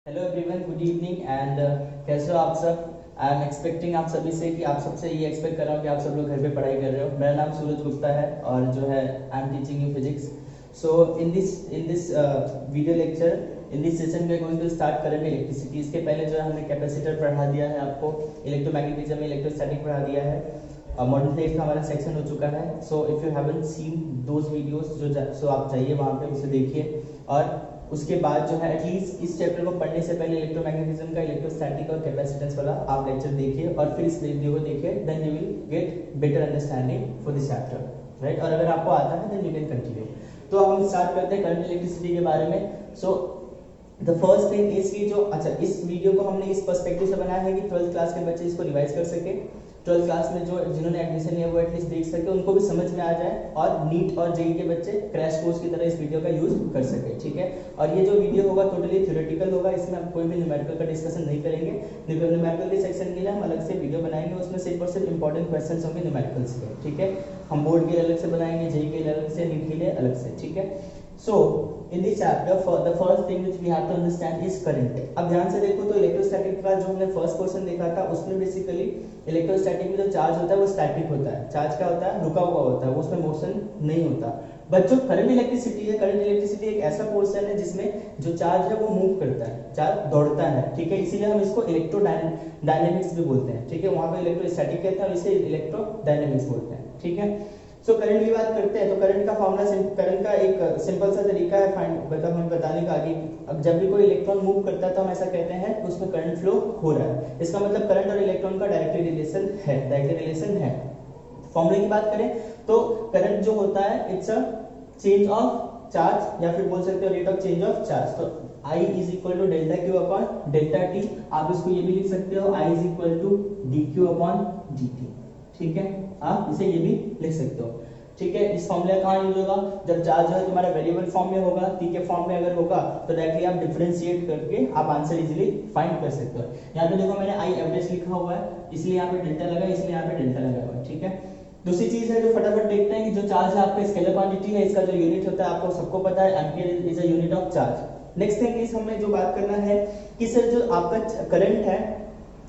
Hello everyone, good evening and कैसे हो आप सब। आई एम एक्सपेक्टिंग आप सभी से कि आप सबसे ये एक्सपेक्ट कर रहा हूँ कि आप सब लोग घर पे पढ़ाई कर रहे हो। मेरा नाम सूरज गुप्ता है और जो है I am teaching you physics. So in this video lecture in this session we are going to start current electricity. इसके पहले जो है हमने कैपेसिटर पढ़ा दिया है, आपको इलेक्ट्रोमैग्नेटिज्म इलेक्ट्रोस्टैटिक पढ़ा दिया है। मॉडर्न फिजिक्स का हमारा सेक्शन हो चुका है। So if you haven't seen those videos so आप जाइए वहाँ पे उसे देखिए। और उसके बाद जो है एटलीस्ट इस चैप्टर को पढ़ने से पहले इलेक्ट्रोमैग्नेटिज्म का इलेक्ट्रोस्टैटिक और कैपेसिटेंस वाला आप लेक्चर देखिए और फिर इस वीडियो को देखिए। Then you will get better understanding for this chapter, right. और अगर आपको आता है देन यू कैन कंटिन्यू। तो हम स्टार्ट करते हैं करंट इलेक्ट्रिसिटी के बारे में। So the first thing is कि जो इस वीडियो को हमने इस पर्सपेक्टिव से बनाया है कि 12th क्लास के बच्चे इसको रिवाइज कर सके। 12th क्लास में जो जिन्होंने एडमिशन लिया वो एटलीस्ट देख सके, उनको भी समझ में आ जाए, और नीट और जेईई के बच्चे क्रैश कोर्स की तरह इस वीडियो का यूज कर सके, ठीक है। और ये जो वीडियो होगा टोटली थ्योरेटिकल होगा, इसमें हम कोई भी न्यूमेरिकल का डिस्कशन नहीं करेंगे। न्यूमेरिकल के सेक्शन के लिए हम अलग से वीडियो बनाएंगे, उसमें सिर्फ और सिर्फ इंपॉर्टेंट क्वेश्चन होंगे न्यूमेरिकल्स के, ठीक है। हम बोर्ड के लिए अलग से बनाएंगे, जेईई के लिए अलग से, नीट के लिए अलग से, ठीक है। So in this chapter, for the first thing which we have to understand is current. अब ध्यान से देखो तो इलेक्ट्रोस्टैटिक का जो हमने फर्स्ट क्वेश्चन देखा था उसमें बेसिकली इलेक्ट्रोस्टैटिक में जो चार्ज होता है वो स्टैटिक होता है। चार्ज क्या होता है? रुका हुआ होता है, वो उसमें मोशन नहीं होता। बट जो करंट इलेक्ट्रिसिटी है, करंट इलेक्ट्रिसिटी एक ऐसा पोर्शन है जिसमें जो चार्ज है वो मूव करता है, चार्ज दौड़ता है, ठीक है। इसीलिए हम इसको इलेक्ट्रोडायनेमिक्स भी बोलते हैं, ठीक है। वहां पे इलेक्ट्रोस्टैटिक कहते हैं और इसे इलेक्ट्रोडायनेमिक्स बोलते हैं, ठीक है। सो करंट की बात करते हैं तो करंट का फॉर्मूला, करंट का एक सिंपल सा तरीका है हमें बताने का कि अब जब भी कोई इलेक्ट्रॉन मूव करता है तो हम ऐसा कहते हैं कि उसमें करंट फ्लो हो रहा है। इसका मतलब करंट और इलेक्ट्रॉन का डायरेक्टली रिलेशन है। फॉर्मूले की बात करें तो करंट जो होता है it's a change of charge, या फिर बोल सकते हो rate of change of charge. तो I is equal to delta Q upon delta T. आप इसको ये भी लिख सकते हो I is equal to D Q upon D T, ठीक है। आप इसे ये भी लिख सकते हो, ठीक है। इस फॉर्मूला कहाँ यूज होगा? जब चार्ज जो है तुम्हारा वेरिएबल फॉर्म में होगा, टी के फॉर्म में अगर होगा तो डायरेक्टली आप डिफरेंशिएट करके आप आंसर इजीली फाइंड कर सकते हो। यहाँ पे देखो मैंने आई एवरेज लिखा हुआ है, इसलिए यहाँ पे डेल्टा लगा, इसलिए यहाँ पे डेल्टा लगा हुआ है, ठीक है। दूसरी चीज है जो फटाफट देखते हैं कि जो चार्ज है आपका स्केलर क्वांटिटी है, इसका जो यूनिट होता है आपको सबको पता है, ampere is a unit of charge. Next thing is हमें जो बात करना है कि सर जो आपका करंट है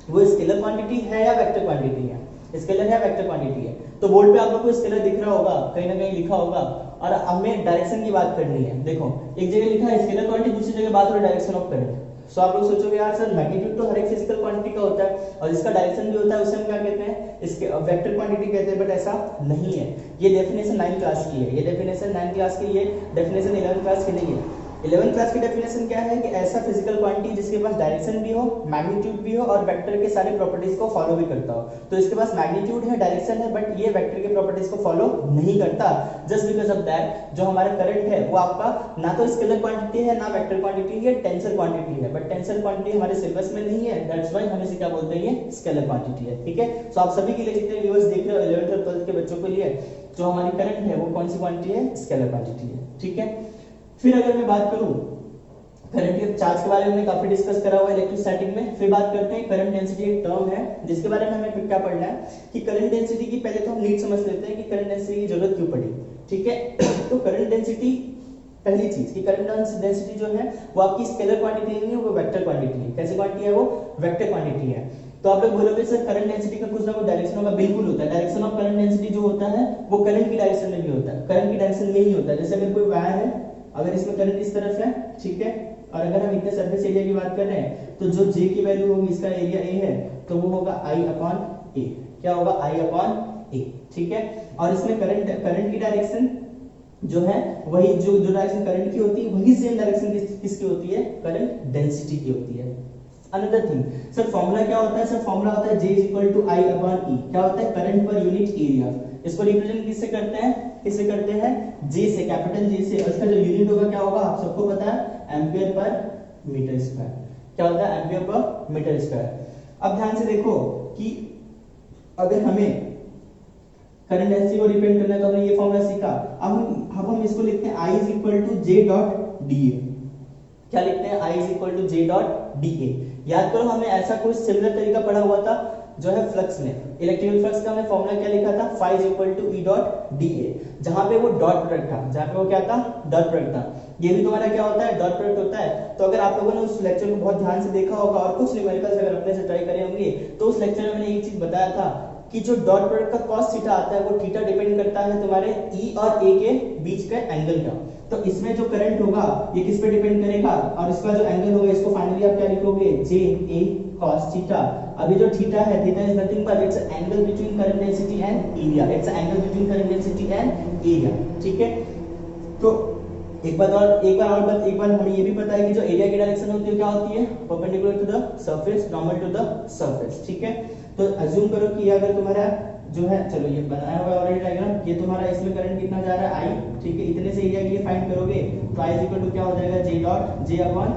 वो स्केलर क्वांटिटी है या वेक्टर क्वांटिटी है? स्केलर है, वेक्टर क्वांटिटी है। तो बोर्ड पे आप लोग को स्केलर दिख रहा होगा, कहीं ना कहीं लिखा होगा। और हमें डायरेक्शन की बात करनी है। देखो एक जगह लिखा है स्केलर क्वांटिटी, दूसरी जगह बात हो रही है डायरेक्शन ऑफ करंट। सो आप लोग सोचोगे यार सर मैग्नीट्यूड तो हर एक फिजिकल क्वांटिटी का होता है और इसका डायरेक्शन भी होता है, उसे हम क्या कहते हैं? इसके वेक्टर क्वांटिटी कहते हैं। बट ऐसा नहीं है। ये डेफिनेशन 9th क्लास की है, ये डेफिनेशन 9th क्लास की, ये डेफिनेशन 11th क्लास की नहीं है। 11th क्लास की डेफिनेशन क्या है कि ऐसा फिजिकल क्वांटिटी जिसके पास डायरेक्शन भी हो, मैग्नीट्यूड भी हो और वेक्टर के सारे प्रॉपर्टीज को फॉलो भी करता हो। तो इसके पास मैग्नीट्यूड है, डायरेक्शन है, बट ये वेक्टर के प्रॉपर्टीज को फॉलो नहीं करता। जस्ट बिकॉज ऑफ दैट जो हमारा करंट है वो आपका ना तो स्केलर क्वांटिटी है ना वेक्टर क्वांटिटी है, टेंसर क्वांटिटी है। बट टेंसर क्वांटिटी हमारे सिलेबस में नहीं है, दैट्स व्हाई हम इसे क्या बोलते हैं? ये स्केलर क्वांटिटी है, ठीक है। सो आप सभी के लिए जितने व्यूअर्स देख रहे हो 11th और 12th के बच्चों के लिए जो हमारी करंट है वो कौन सी क्वांटिटी है? स्केलर क्वांटिटी है, ठीक है। फिर अगर मैं बात करूं करंट के चार्ज के बारे में काफी डिस्कस करा हुआ है इलेक्ट्रोस्टैटिक में। फिर बात करते हैं करंट डेंसिटी, एक टर्म है जिसके बारे में हमें क्या पढ़ना है कि करंट डेंसिटी की पहले तो हम नीड समझ लेते हैं कि करंट डेंसिटी की जरूरत क्यों पड़ी, ठीक है। तो करंट डेंसिटी, पहली चीज कि करंट डेंसिटी जो है वो आपकी स्केलर क्वांटिटी नहीं है, वो वेक्टर क्वांटिटी है। कैसी क्वांटिटी है? वो वेक्टर क्वांटिटी है। तो आप लोग बोलोगे सर करंट डेंसिटी का कुछ ना कुछ डायरेक्शन होगा, बिल्कुल होता है। डायरेक्शन ऑफ करंट डेंसिटी जो होता है वो करंट की डायरेक्शन में भी होता है, करंट की डायरेक्शन में ही होता है। जैसे अगर कोई वायर है, अगर इसमें करंट इस तरफ है, ठीक है, और अगर हम इतने सरफेस एरिया की बात कर रहे हैं तो जो J की वैल्यू होगी, इसका एरिया A है तो वो होगा I अपॉन A। क्या होगा? I अपॉन A, ठीक है। और इसमें करंट की डायरेक्शन जो है वही जो डायरेक्शन करंट की होती है वही सेम डायरेक्शन किसकी होती है? करंट डेंसिटी की होती है। अनदर थिंग सर फॉर्मूला क्या होता है? सर फॉर्मूला होता है J is equal to I upon E। क्या होता है? Current per unit area. इसको रिप्रेजेंट किससे करते हैं? किससे करते हैं? J से, कैपिटल J से। इसका जो यूनिट होगा क्या होगा? आप सबको पता है, एम्पियर पर मीटर स्क्वायर। क्या होता है? Ampere per metre square. अब ध्यान से देखो कि अगर हमें करंट डेंसिटी को रिप्रेजेंट करना है तो हमने ये फॉर्मूला सीखा। अब हम इसको लिखते हैं I is equal to J dot DA। क्या लिखते हैं? I is equal to J dot DA। याद करो हमने ऐसा कोई सिमिलर तरीका पढ़ा हुआ था जो है फ्लक्स में। इलेक्ट्रिकल फ्लक्स का हमने फॉर्मूला क्या लिखा था, phi is equal to E dot dA, जहां पे वो डॉट प्रोडक्ट था, जहां पे वो क्या था, डॉट प्रोडक्ट था। ये भी तुम्हारा क्या होता है, डॉट प्रोडक्ट होता है। तो अगर आप लोगों ने उस लेक्चर को बहुत ध्यान से देखा होगा और कुछ न्यूमेरिकल्स अगर अपने से ट्राई करे होंगे, तो उस लेक्चर में मैंने एक चीज बताया था कि जो डॉट प्रोडक्ट का cos थीटा आता है वो थीटा डिपेंड करता है तुम्हारे E और A के बीच के एंगल का। तो इसमें जो करंट होगा ये किस पे डिपेंड करेगा, और इसका जो एंगल होगा इसको फाइनली आप क्या लिखोगे, जे ए cos थीटा। अभी जो थीटा है, theta is nothing but it's angle between current density and area, it's angle between current density and area, ठीक है। तो एक बार हमें ये भी पता है कि जो एरिया की डायरेक्शन होती है क्या होती है, perpendicular to the surface, normal to the surface, ठीक है। तो अज्यूम करो कि अगर तुम्हारा जो है, चलो ये बनाया हुआ है ऑलरेडी डायग्राम, ये तुम्हारा इसमें करंट कितना जा रहा है, I, ठीक है। इतने से एरिया के लिए फाइंड करोगे तो I इक्वल टू क्या हो जाएगा, J dot J upon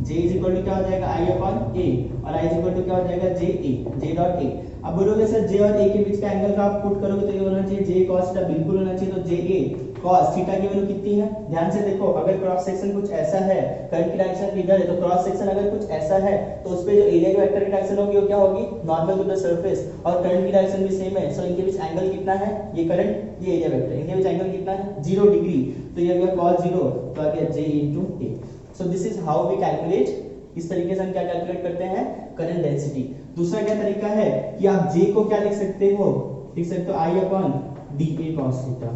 J is equal to क्या हो जाएगा, I अपॉन A, और I इज इक्वल टू क्या हो जाएगा, J A, J dot A। अब बोलोगे सर J और A के बीच का एंगल का आप पुट करोगे तो ये होना चाहिए J cos थीटा, बिल्कुल होना चाहिए। तो J A cos थीटा की वैल्यू कितनी है, ध्यान से देखो, अगर क्रॉस सेक्शन कुछ ऐसा है, करंट की डायरेक्शन इधर है, तो क्रॉस सेक्शन अगर कुछ ऐसा है तो उस पे जो एरिया के वेक्टर की डायरेक्शन होगी वो क्या होगी, नॉर्मल टू द सरफेस, और करंट की डायरेक्शन भी सेम है। सो इनके बीच एंगल कितना है, ये करंट ये एरिया वेक्टर, इनके बीच एंगल कितना है, 0 डिग्री। तो ये हो गया cos 0, तो आ गया J into A। So this is how we calculate, इस तरीके से हम क्या कैलकुलेट करते हैं, करंट डेंसिटी। दूसरा क्या तरीका है कि आप J को क्या लिख सकते हो, लिख सकते हो I upon dA cos theta,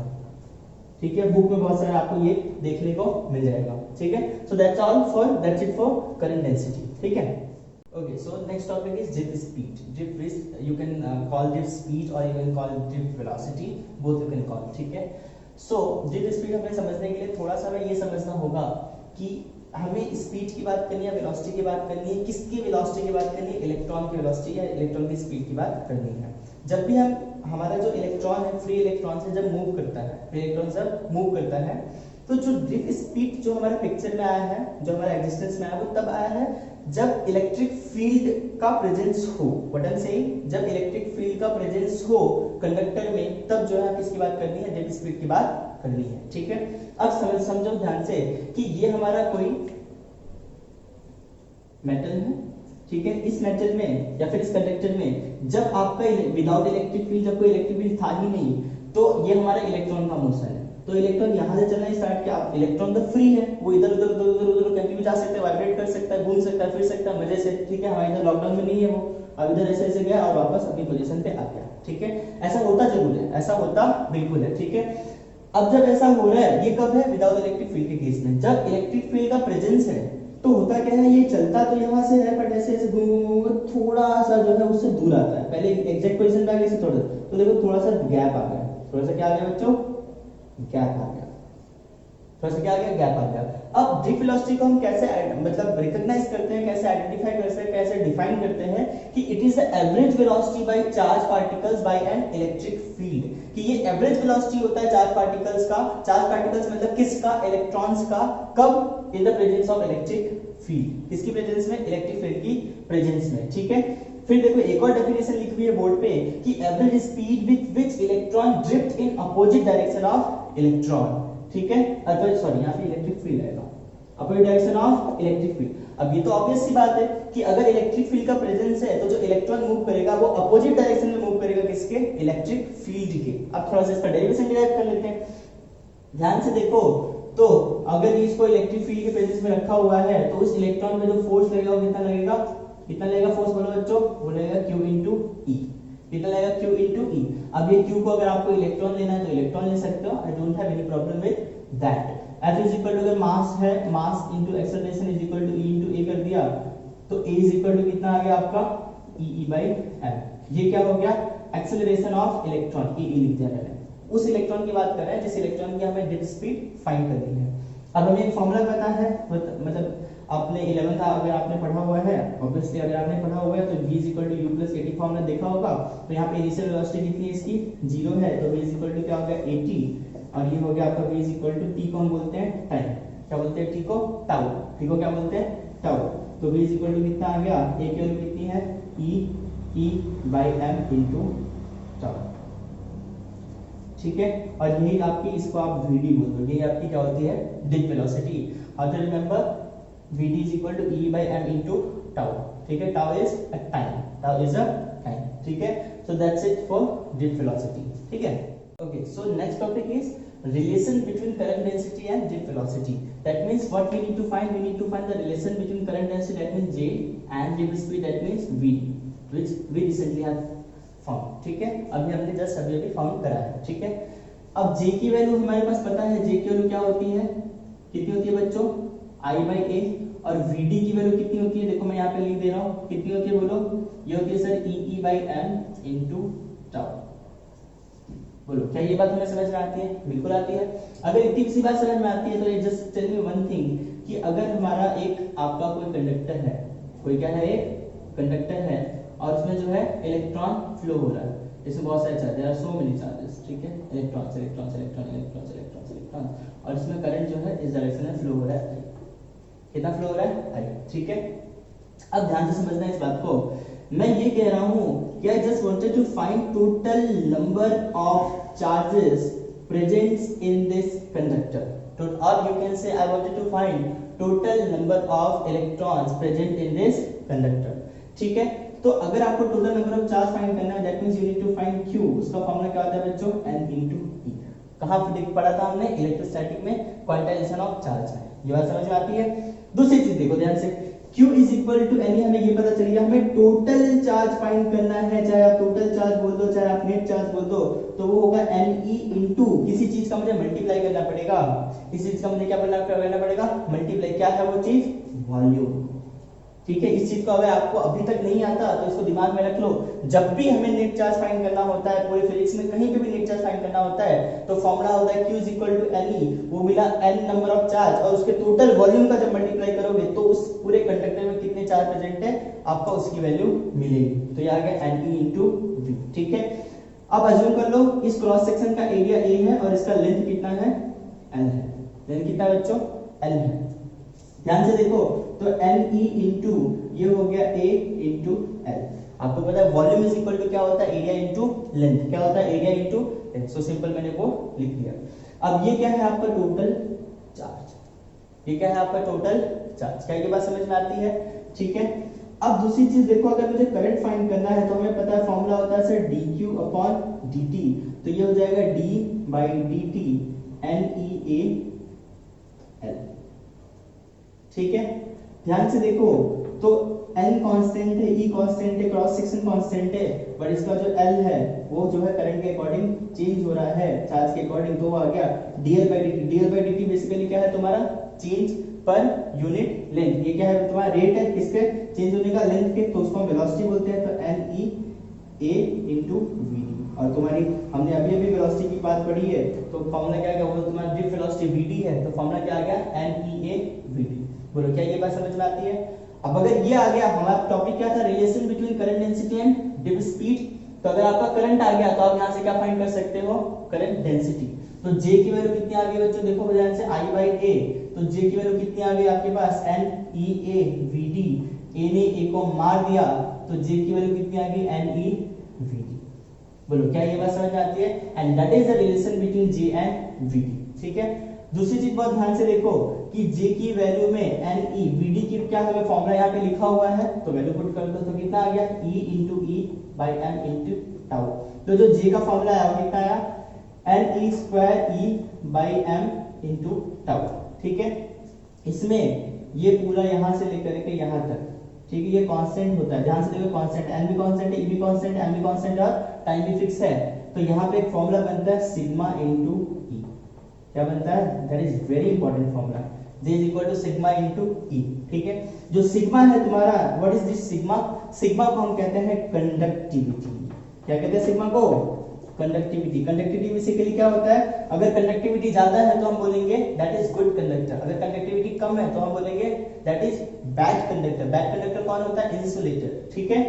ठीक है। बुक में बहुत सारे आपको ये देखने को मिल जाएगा, ठीक है। So that's it for current density, ठीक है। Okay, so next topic is drift speed. Drift is, you can call drift speed और you can call drift velocity, both you can call, ठीक है। सो ड्रिफ्ट स्पीड हमें समझने के लिए थोड़ा सा हमें ये समझना होगा कि हमें स्पीड की बात करनी है, वेलोसिटी की बात करनी है, किसकी वेलोसिटी की बात करनी है, इलेक्ट्रॉन की वेलोसिटी या इलेक्ट्रॉन की स्पीड की बात करनी है। जब भी हम, हमारा जो इलेक्ट्रॉन है, फ्री इलेक्ट्रॉन से जब मूव करता है, फ्री इलेक्ट्रॉन जब मूव करता है, तो जो ड्रिफ्ट स्पीड जो हमारे पिक्चर में आया है, जो हमारा एग्जिस्टेंस में आया, वो तब आया है जब इलेक्ट्रिक फील्ड का प्रेजेंस हो। व्हाट आई एम सेइंग, जब इलेक्ट्रिक फील्ड का प्रेजेंस हो कंडक्टर में, तब जो है किसकी बात करनी है, ड्रिफ्ट स्पीड की बात करनी है, ठीक है। अब समझो ध्यान से कि ये हमारा कोई मेटल है, ठीक है। इस मेटल में या फिर इस कंडक्टर में जब आपका विदाउट इलेक्ट्रिक फील्ड, जब कोई इलेक्ट्रिक फील्ड था ही नहीं, तो ये हमारा इलेक्ट्रॉन का मोशन है। तो इलेक्ट्रॉन यहां से चलना स्टार्ट किया, इलेक्ट्रॉन तो फ्री है, वो इधर उधर उधर उधर उधर कहीं भी जा सकता है, वाइब्रेट कर सकता है, घूम सकता है, फिर सकता है मजे से, ठीक है। हमारे इधर लॉकडाउन में नहीं है वो, अब इधर ऐसे ऐसे गया और वापस अपनी पोजीशन पे आ गया, ठीक है। ऐसा होता जरूर है, ऐसा होता बिल्कुल है, ठीक है। अब जब ऐसा हो रहा है, ये कब है, विदाउट इलेक्ट्रिक फील्ड के केस में। जब इलेक्ट्रिक फील्ड का प्रेजेंस है तो होता क्या है, ये चलता तो यहाँ से है, बट ऐसे ऐसे घूम थोड़ा सा जो है उससे दूर आता है। पहले एग्जैक्ट पोजीशन पे आ गया, थोड़ा, तो देखो थोड़ा सा गैप आ गया, थोड़ा सा क्या आ गया बच्चों, गैप आ गया, थोड़ा सा क्या आ गया, गैप आ गया। अब ड्रिफ्ट वेलोसिटी को हम कैसे मतलब रिकॉग्नाइज करते हैं, कैसे आइडेंटिफाई करते हैं, कैसे डिफाइन करते हैं कि it is the average velocity by charge particles by an electric field, कि ये एवरेज वेलोसिटी होता है चार्ज पार्टिकल्स का। चार्ज पार्टिकल्स मतलब किसका, इलेक्ट्रॉन्स का, कब, in the presence of electric field, किसकी प्रेजेंस में, इलेक्ट्रिक फील्ड की प्रेजेंस में, ठीक है। फिर देखो एक और डेफिनेशन लिखी हुई है बोर्ड पे कि average speed with which electron drift in opposite direction of electron, ठीक है। अथवा सॉरी यहाँ पे इलेक्ट्रिक फील्ड आएगा, opposite direction of electric field. अब ये तो ऑब्वियस सी बात है कि अगर इलेक्ट्रिक फील्ड का प्रेजेंस है तो जो इलेक्ट्रॉन मूव करेगा वो अपोजिट डायरेक्शन में मूव करेगा, किसके, इलेक्ट्रिक फील्ड के। अब थोड़ा सा इसका डेरिवेशन डिराइव कर लेते हैं, ध्यान से देखो। तो अगर इसको इलेक्ट्रिक फील्ड के प्रेजेंस में रखा हुआ है तो उस इलेक्ट्रॉन में जो फोर्स लगेगा वो कितना लगेगा, कितना लगेगा फोर्स, बोलो बच्चों, वो लगेगा Q into E, कितना लगेगा Q into E। अब ये Q को अगर आपको इलेक्ट्रॉन लेना है तो इलेक्ट्रॉन ले सकते हो, I don't have any problem with that. F is equal to, अगर मास है, mass into acceleration is equal to E into A कर दिया, तो A इज इक्वल टू कितना आ गया आपका, E by m। ये क्या हो गया, एक्सेलरेशन ऑफ इलेक्ट्रॉन, E लिख दिया मैंने। उस इलेक्ट्रॉन की बात कर रहे हैं जिस इलेक्ट्रॉन की हमें ड्रिफ्ट स्पीड फाइंड करनी है। अब हमें एक फॉर्मूला पता है, मतलब आपने 11th अगर आपने पढ़ा हुआ है, ऑब्वियसली अगर आपने पढ़ा हुआ है तो v is equal to u plus 80 formula देखा होगा। तो यहाँ पे इनिशियल वेलोसिटी कितनी है इसकी, 0 है, तो v इज इक्वल टू क्या हो गया 80, और ये हो गया आपका v is equal to t को हम बोलते हैं टाइम, क्या बोलते हैं, t को टाउ, t को क्या बोलते हैं, टाउ। तो v इज इक्वल टू कितना आ गया, a की वैल्यू कितनी है, e by m into tau, ठीक है। और यही आपकी, इसको आप vd बोल दो, ये आपकी क्या होती है, ड्रिफ्ट वेलोसिटी। और तो remember vd is equal to e by m into tau, ठीक है। tau is a time, tau is a time, ठीक है। So that's it for drift velocity, ठीक है। Okay, so next topic is relation between current density and drift velocity. That means what we need to find, we need to find the relation between current density, that means J, and drift speed, that means V, which we recently have found, ठीक है। अभी हमने just अभी found करा है, ठीक है। अब J की वैल्यू हमारे पास पता है, J की वैल्यू क्या होती है, कितनी होती है बच्चों, I/A, और VD की वैल्यू कितनी होती है, देखो मैं यहाँ पे लिख दे रहा हूँ, कितनी होती है बोलो, ये होती है सर EE/m into टाउ। बोलो क्या ये बात हमें समझ में आती है? बिल्कुल आती है। अगर इतनी सी बात समझ में आती है तो ये just tell me one thing कि अगर हमारा एक आपका कोई कंडक्टर है, कोई क्या है, एक कंडक्टर है, और उसमें जो है इलेक्ट्रॉन फ्लो हो रहा है, इसमें बहुत सारे charge, there are so many charges, ठीक है, electrons electrons electron electrons electrons electron, और इसमें करंट जो है इस डायरेक्शन में फ्लो हो रहा है, कितना फ्लो हो रहा है, आई, ठीक है। अब ध्यान से समझना इस बात को, मैं ये कह रहा हूं कि I just wanted to find total number of charges present in this conductor, और you can say I wanted to find total number of electrons present in this conductor, ठीक है। तो अगर आपको total number of charge find करना है, that means you need to find Q, उसका formula क्या होता है बच्चों, N into E। कहां पे पढ़ा था हमने, इलेक्ट्रोस्टैटिक में, क्वांटाइजेशन ऑफ चार्ज में, ये बात समझ में आती है। दूसरी चीज देखो ध्यान से, Q is equal to NE, हमें ये पता चल गया, हमें टोटल चार्ज फाइंड करना है, चाहे आप टोटल चार्ज बोल दो, चाहे आप नेट चार्ज बोल दो, तो वो होगा NE इनटू किसी चीज का मुझे मल्टीप्लाई करना पड़ेगा, किसी चीज का मुझे क्या करना पड़ेगा, मल्टीप्लाई, क्या है वो चीज, वॉल्यूम, ठीक है। इस चीज को अगर आपको अभी तक नहीं आता तो इसको दिमाग में रख लो, जब भी हमें नेट चार्ज फाइंड करना होता है, पूरे फिजिक्स में कहीं पे भी नेट चार्ज फाइंड करना होता है, तो फॉर्मूला होता है Q is equal to NE, वो मिला N नंबर ऑफ चार्ज, और उसके टोटल वॉल्यूम का जब मल्टीप्लाई करोगे तो उस पूरे कंडक्टर में कितने चार्ज प्रेजेंट है आपको उसकी वैल्यू मिलेगी, तो ये आ गया NE into V, ठीक है। अब अज्यूम कर लो इस क्रॉस सेक्शन का एरिया A है और इसका लेंथ कितना है, L है, लेंथ कितना बच्चों, L है। ध्यान से देखो, तो NE इनटू ये हो गया A इनटू L। आपको पता है वॉल्यूम इज इक्वल टू क्या होता है, एरिया इनटू लेंथ, क्या होता है, area into length, so simple मैंने वो लिख दिया। अब ये क्या है आपका टोटल चार्ज, ये क्या है आपका टोटल चार्ज, क्या ये बात समझ में आती है, ठीक है। अब दूसरी चीज देखो, अगर मुझे करंट फाइंड करना है तो हमें पता है फॉर्मूला होता है सर dq अपॉन dt, तो ये हो जाएगा d/dt NEAL, ठीक है। ध्यान से देखो, तो N कांस्टेंट है, E कांस्टेंट है, क्रॉस सेक्शन कांस्टेंट है, बट इसका जो L है वो जो है करंट के अकॉर्डिंग चेंज हो रहा है, चार्ज के अकॉर्डिंग, तो वो आ गया dL/dt। dL/dt बेसिकली क्या है तुम्हारा, चेंज पर यूनिट लेंथ, ये क्या है तुम्हारा रेट है किसके चेंज होने का, लेंथ के, तो उसको हम वेलोसिटी बोलते हैं, तो NEA into VD। और तुम्हारी हमने अभी अभी वेलोसिटी की बात पढ़ी है, तो फॉर्मूला क्या आ गया, वो तुम्हारा ड्रिफ्ट वेलोसिटी VD है, तो फॉर्मूला क्या आ गया, NEA VD। बोलो क्या ये बात समझ में आती है। अब अगर ये आ गया, हमारा टॉपिक क्या था, relation between current density and drift speed, तो अगर आपका करंट आ गया तो आप यहां से क्या फाइंड कर सकते हो, करंट डेंसिटी। तो J की वैल्यू कितनी आ गई बच्चों, देखो ध्यान से, I/A, तो J की वैल्यू कितनी आ गई आपके पास, NEA VD, A ने A को मार दिया, तो J की वैल्यू कितनी आ गई, NE VD। बोलो क्या ये बात समझ में आती है, and that is the relation between J and VD, ठीक है। दूसरी चीज बहुत ध्यान से देखो कि J की वैल्यू में NE VD की क्या हमें फॉर्मूला यहाँ पे लिखा हुआ है, तो वैल्यू पुट कर दो, तो कितना आ गया, E into E/m into tau. तो जो J का फॉर्मूला आया वो कितना आया, NE square E/m into tau, ठीक है। इसमें ये पूरा यहां से लेकर के यहां तक, ठीक है, ये कांस्टेंट होता है, ध्यान से देखो, कांस्टेंट, n भी कांस्टेंट है, e भी कांस्टेंट, m भी कांस्टेंट और टाइम भी फिक्स है, तो यहाँ पे एक फॉर्मूला बनता है सिग्मा इनटू E, क्या बनता है, that is very important formula, J is equal to sigma into E, ठीक है। जो सिग्मा है तुम्हारा, what is this sigma, sigma को हम कहते हैं कंडक्टिविटी, क्या कहते हैं सिग्मा को, कंडक्टिविटी। कंडक्टिविटी बेसिकली क्या होता है, अगर कंडक्टिविटी ज्यादा है तो हम बोलेंगे दैट इज गुड कंडक्टर, अगर कंडक्टिविटी कम है तो हम बोलेंगे that is bad conductor. Bad conductor कौन होता है, इंसुलेटर, ठीक है।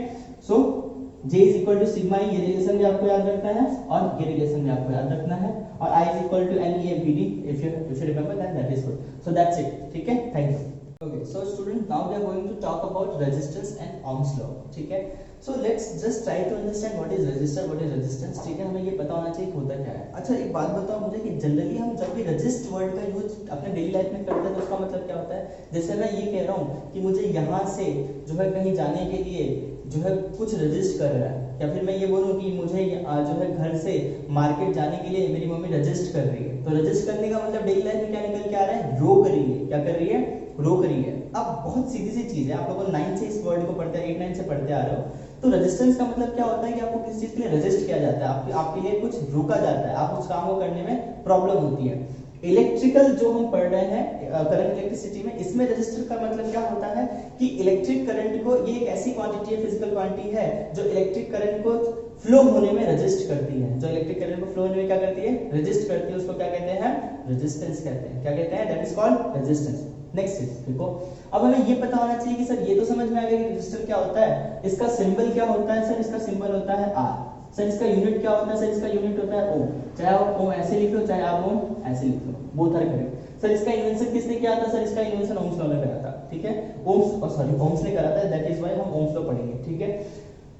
सो J is equal to sigma E, ये रिलेशन भी आपको याद रखना है और ये रिलेशन भी आपको याद रखना है, और I is equal to NEA VD, if you remember that is good, so that's it, ठीक है, thank you। Okay, so student, now we are going to talk about resistance and Ohm's law, ठीक है। So let's just try to understand what is resistor, what is resistance, ठीक है, हमें ये पता होना चाहिए होता क्या है। अच्छा एक बात बताओ मुझे कि जनरली हम जब भी resist वर्ड का यूज अपने डेली लाइफ में करते हैं तो उसका मतलब क्या होता है, जैसे मैं ये कह रहा हूँ कि मुझे यहाँ से जो है कहीं जाने के लिए जो है कुछ रेजिस्ट कर रहा है, या फिर मैं ये बोलूँ कि मुझे जो है घर से मार्केट जाने के लिए मेरी मम्मी रजिस्ट कर रही है, तो रजिस्ट करने का मतलब डेली लाइफ में क्या निकल के आ रहा है, रोक रही है। क्या कर रही है, रोक रही है। अब बहुत सीधी सी चीज है, आप लोगों 9 से इस वर्ड को पढ़ते हैं, 8-9 से पढ़ते आ रहे हो। तो रेजिस्टेंस का मतलब क्या होता है कि आपको किसी चीज के लिए रेजिस्ट किया जाता है, आपके लिए कुछ रोका जाता है, आप उस काम को करने में प्रॉब्लम होती है। इलेक्ट्रिकल जो हम पढ़ रहे हैं करंट इलेक्ट्रिसिटी में, इसमें रेजिस्टर का मतलब क्या होता है कि इलेक्ट्रिक करंट को, ये एक ऐसी क्वांटिटी है, फिजिकल क्वांटिटी है जो इलेक्ट्रिक करंट को फ्लो होने में रेजिस्ट करती है। जो इलेक्ट्रिक करंट को फ्लो होने में क्या करती है, रेजिस्ट करती है, उसको क्या कहते हैं, रेजिस्टेंस कहते हैं। क्या कहते हैं, that is called resistance. Next चीज देखो, अब हमें ये पता होना चाहिए कि सर ये तो समझ में आ गया कि रेजिस्टर क्या होता है, इसका सिंबल क्या होता है, सर इसका सिंबल होता है आर। सर इसका यूनिट क्या होता है, सर इसका यूनिट होता है ओम। चाहे आप ओम ऐसे लिख लो, चाहे आप ओम ऐसे लिख लो, बोथ आर करेक्ट। सर इसका इन्वेंशन किसने किया था, सर इसका इन्वेंशन ओम्स लॉ ने करा था, ठीक है, ओम्स सॉरी ओम्स ने करा था, दैट इज व्हाई हम ओम्स लॉ पढ़ेंगे, ठीक है।